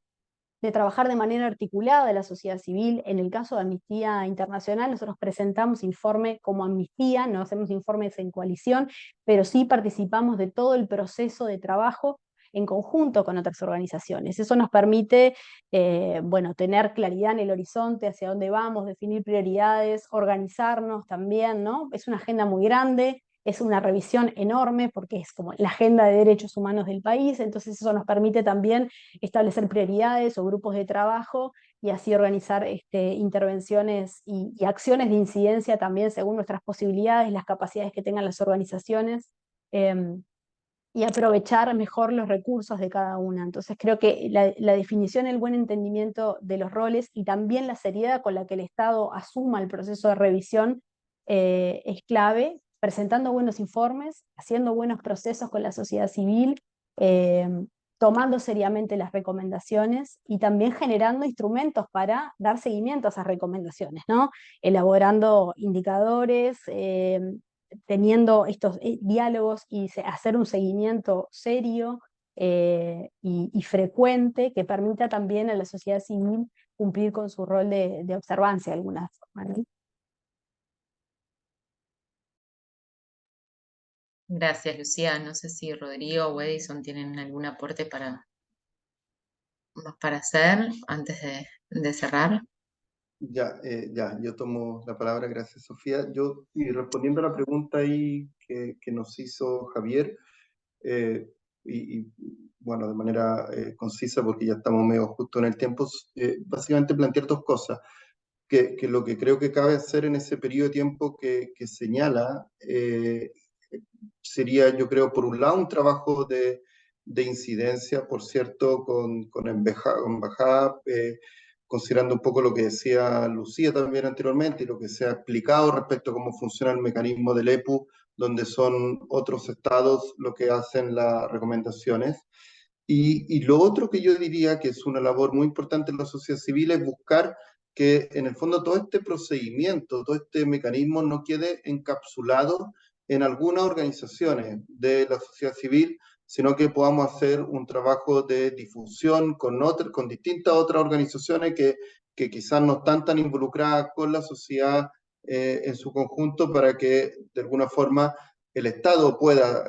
de trabajar de manera articulada de la sociedad civil. En el caso de Amnistía Internacional, nosotros presentamos informe como Amnistía, no hacemos informes en coalición, pero sí participamos de todo el proceso de trabajo en conjunto con otras organizaciones. Eso nos permite bueno, tener claridad en el horizonte, hacia dónde vamos, definir prioridades, organizarnos también, ¿no? Es una agenda muy grande, es una revisión enorme porque es como la agenda de derechos humanos del país, entonces eso nos permite también establecer prioridades o grupos de trabajo y así organizar intervenciones y acciones de incidencia también según nuestras posibilidades, las capacidades que tengan las organizaciones. Y aprovechar mejor los recursos de cada una. Entonces creo que la definición, el buen entendimiento de los roles y también la seriedad con la que el Estado asuma el proceso de revisión es clave, presentando buenos informes, haciendo buenos procesos con la sociedad civil, eh, tomando seriamente las recomendaciones y también generando instrumentos para dar seguimiento a esas recomendaciones, ¿no? Elaborando indicadores, teniendo estos diálogos y hacer un seguimiento serio y frecuente que permita también a la sociedad civil cumplir con su rol de observancia de alguna forma, ¿no? Gracias, Lucía. No sé si Rodrigo o Edison tienen algún aporte más para hacer antes de cerrar. Ya, yo tomo la palabra, gracias Sofía. Y respondiendo a la pregunta ahí que nos hizo Javier, y bueno, de manera concisa, porque ya estamos medio justo en el tiempo, básicamente plantear dos cosas. Que lo que creo que cabe hacer en ese periodo de tiempo que señala sería, yo creo, por un lado, un trabajo de incidencia, por cierto, con embajada, considerando un poco lo que decía Lucía también anteriormente y lo que se ha explicado respecto a cómo funciona el mecanismo del EPU, donde son otros estados los que hacen las recomendaciones. Y lo otro que yo diría que es una labor muy importante en la sociedad civil es buscar que en el fondo todo este procedimiento, todo este mecanismo no quede encapsulado en algunas organizaciones de la sociedad civil, sino que podamos hacer un trabajo de difusión con distintas otras organizaciones que quizás no están tan involucradas con la sociedad en su conjunto, para que de alguna forma el Estado pueda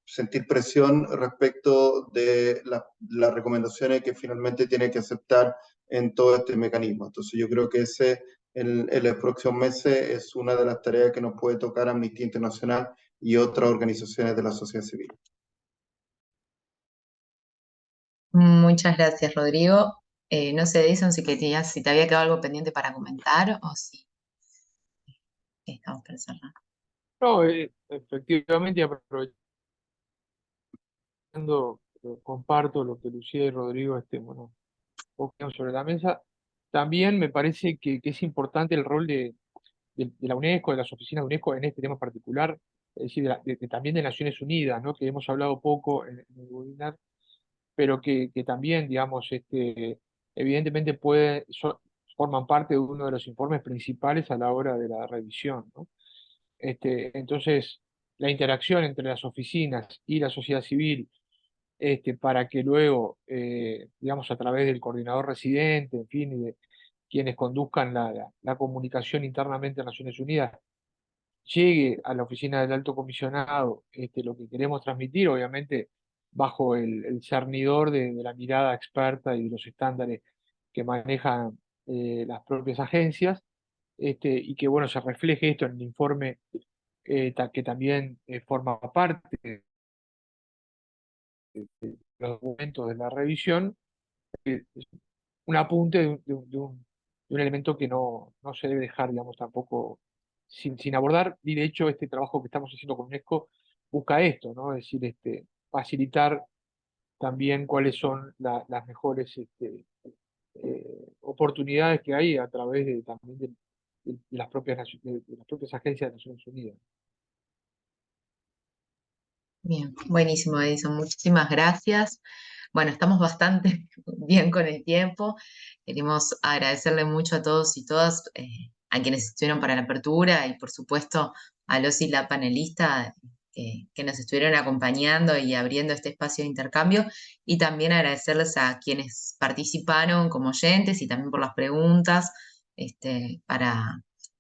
sentir presión respecto de las recomendaciones que finalmente tiene que aceptar en todo este mecanismo. Entonces yo creo que ese en los próximos meses es una de las tareas que nos puede tocar Amnistía Internacional y otras organizaciones de la sociedad civil. Muchas gracias, Rodrigo. No sé, Edison, si te había quedado algo pendiente para comentar o si estamos para cerrar. No, efectivamente, aprovechando, comparto lo que Lucía y Rodrigo pusieron sobre la mesa. También me parece que es importante el rol de la UNESCO, de las oficinas de UNESCO en este tema particular, es decir, también de Naciones Unidas, ¿no? Que hemos hablado poco en el webinar, pero que también, digamos, evidentemente forman parte de uno de los informes principales a la hora de la revisión, ¿no? Entonces, la interacción entre las oficinas y la sociedad civil, para que luego, digamos, a través del coordinador residente, en fin, y de quienes conduzcan la comunicación internamente a Naciones Unidas, llegue a la oficina del Alto Comisionado lo que queremos transmitir, obviamente bajo el cernidor de la mirada experta y de los estándares que manejan las propias agencias, y que bueno, se refleje esto en el informe que también forma parte de los documentos de la revisión, es un apunte de un elemento que no se debe dejar, digamos, tampoco sin abordar, y de hecho este trabajo que estamos haciendo con UNESCO busca esto, ¿no? Es decir, facilitar también cuáles son las mejores oportunidades que hay a través también de las de las propias agencias de Naciones Unidas. Bien, buenísimo, Edison. Muchísimas gracias. Bueno, estamos bastante bien con el tiempo. Queremos agradecerle mucho a todos y todas, a quienes estuvieron para la apertura y por supuesto a los y la panelista que nos estuvieron acompañando y abriendo este espacio de intercambio, y también agradecerles a quienes participaron como oyentes y también por las preguntas,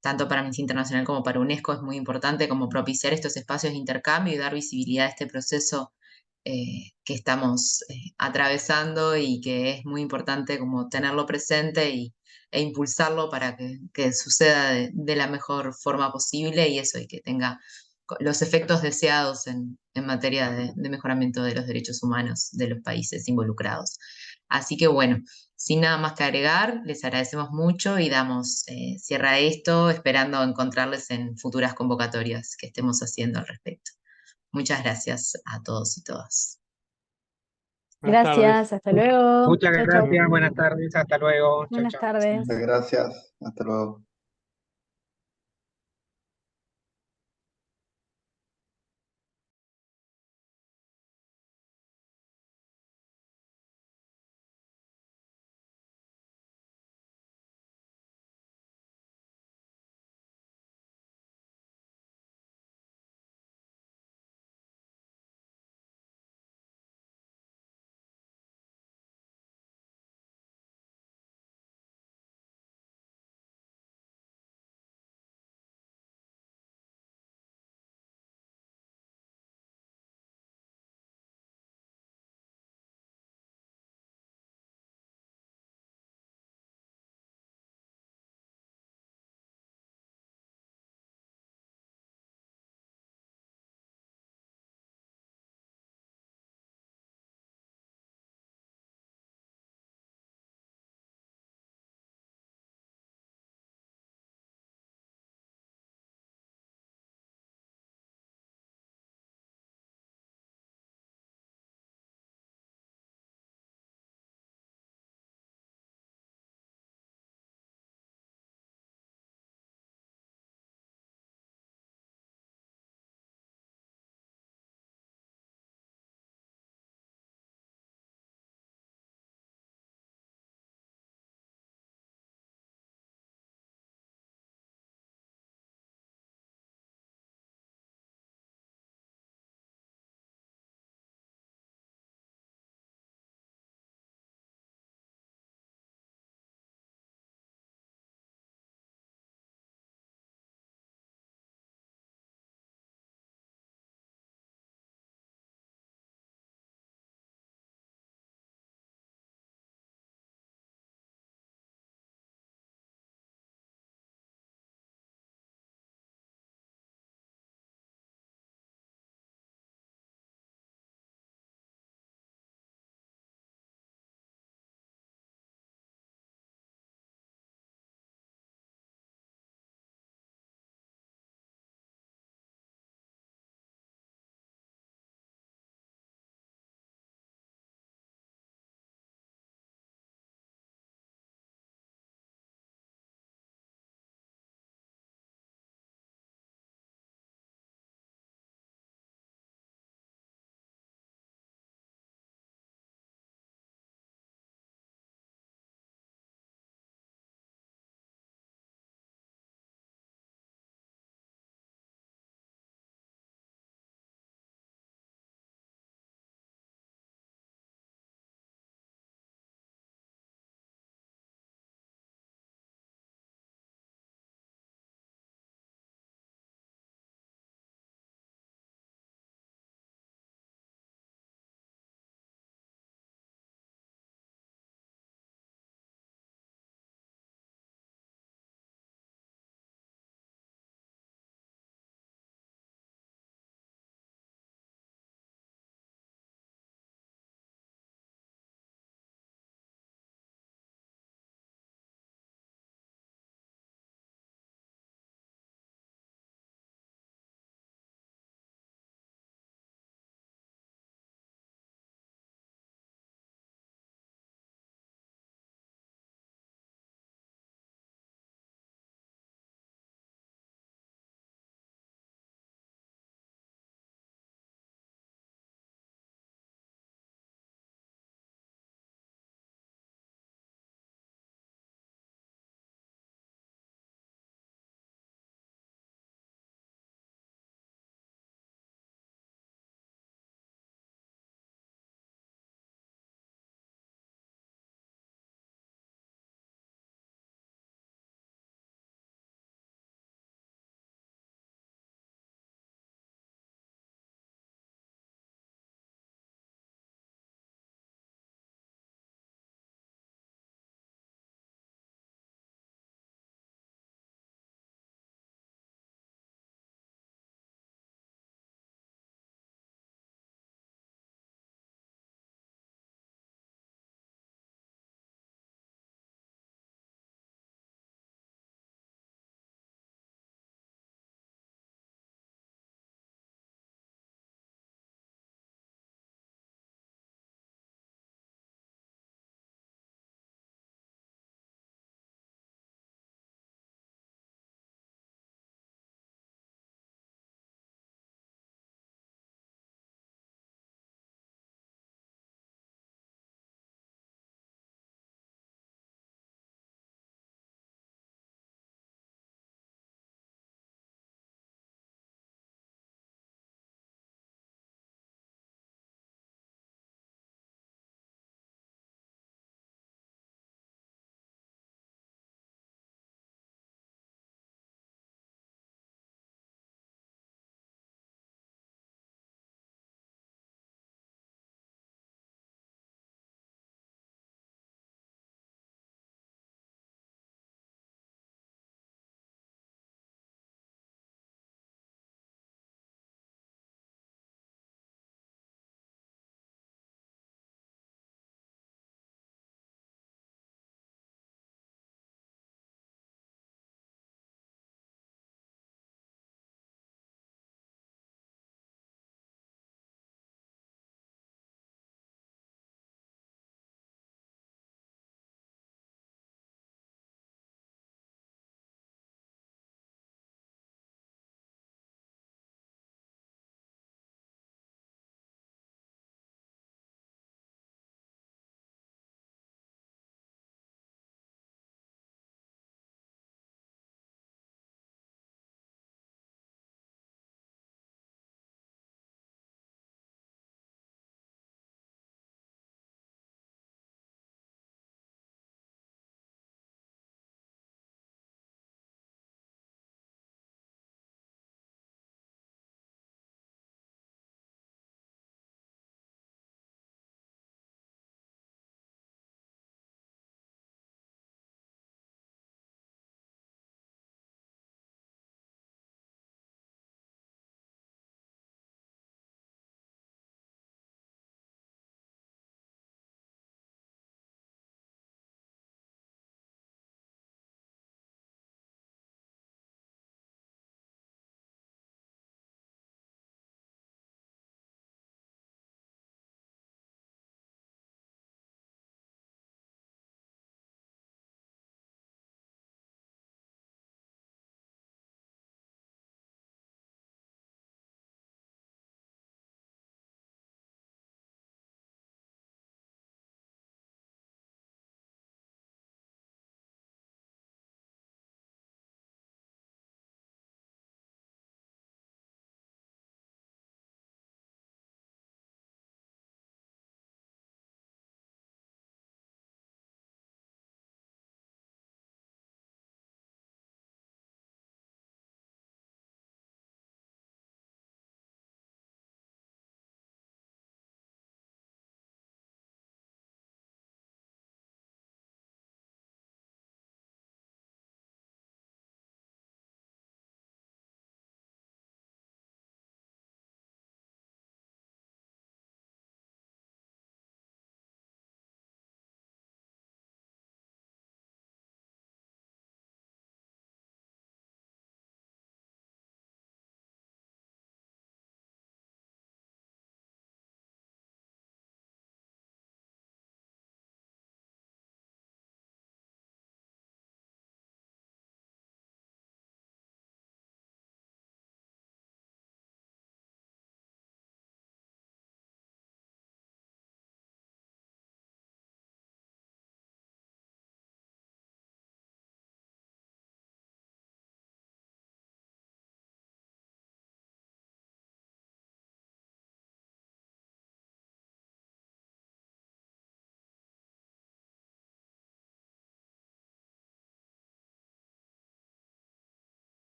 tanto para Amnistía Internacional como para UNESCO es muy importante como propiciar estos espacios de intercambio y dar visibilidad a este proceso que estamos atravesando, y que es muy importante como tenerlo presente e impulsarlo para que suceda de la mejor forma posible, y eso, y que tenga los efectos deseados en materia de mejoramiento de los derechos humanos de los países involucrados. Así que bueno, sin nada más que agregar, les agradecemos mucho y damos cierre a esto, esperando encontrarles en futuras convocatorias que estemos haciendo al respecto. Muchas gracias a todos y todas. Buenas tardes. Gracias, hasta luego. Muchas Chau, chau. gracias, buenas tardes, hasta luego. Chau, Buenas chau. tardes. Muchas gracias, hasta luego.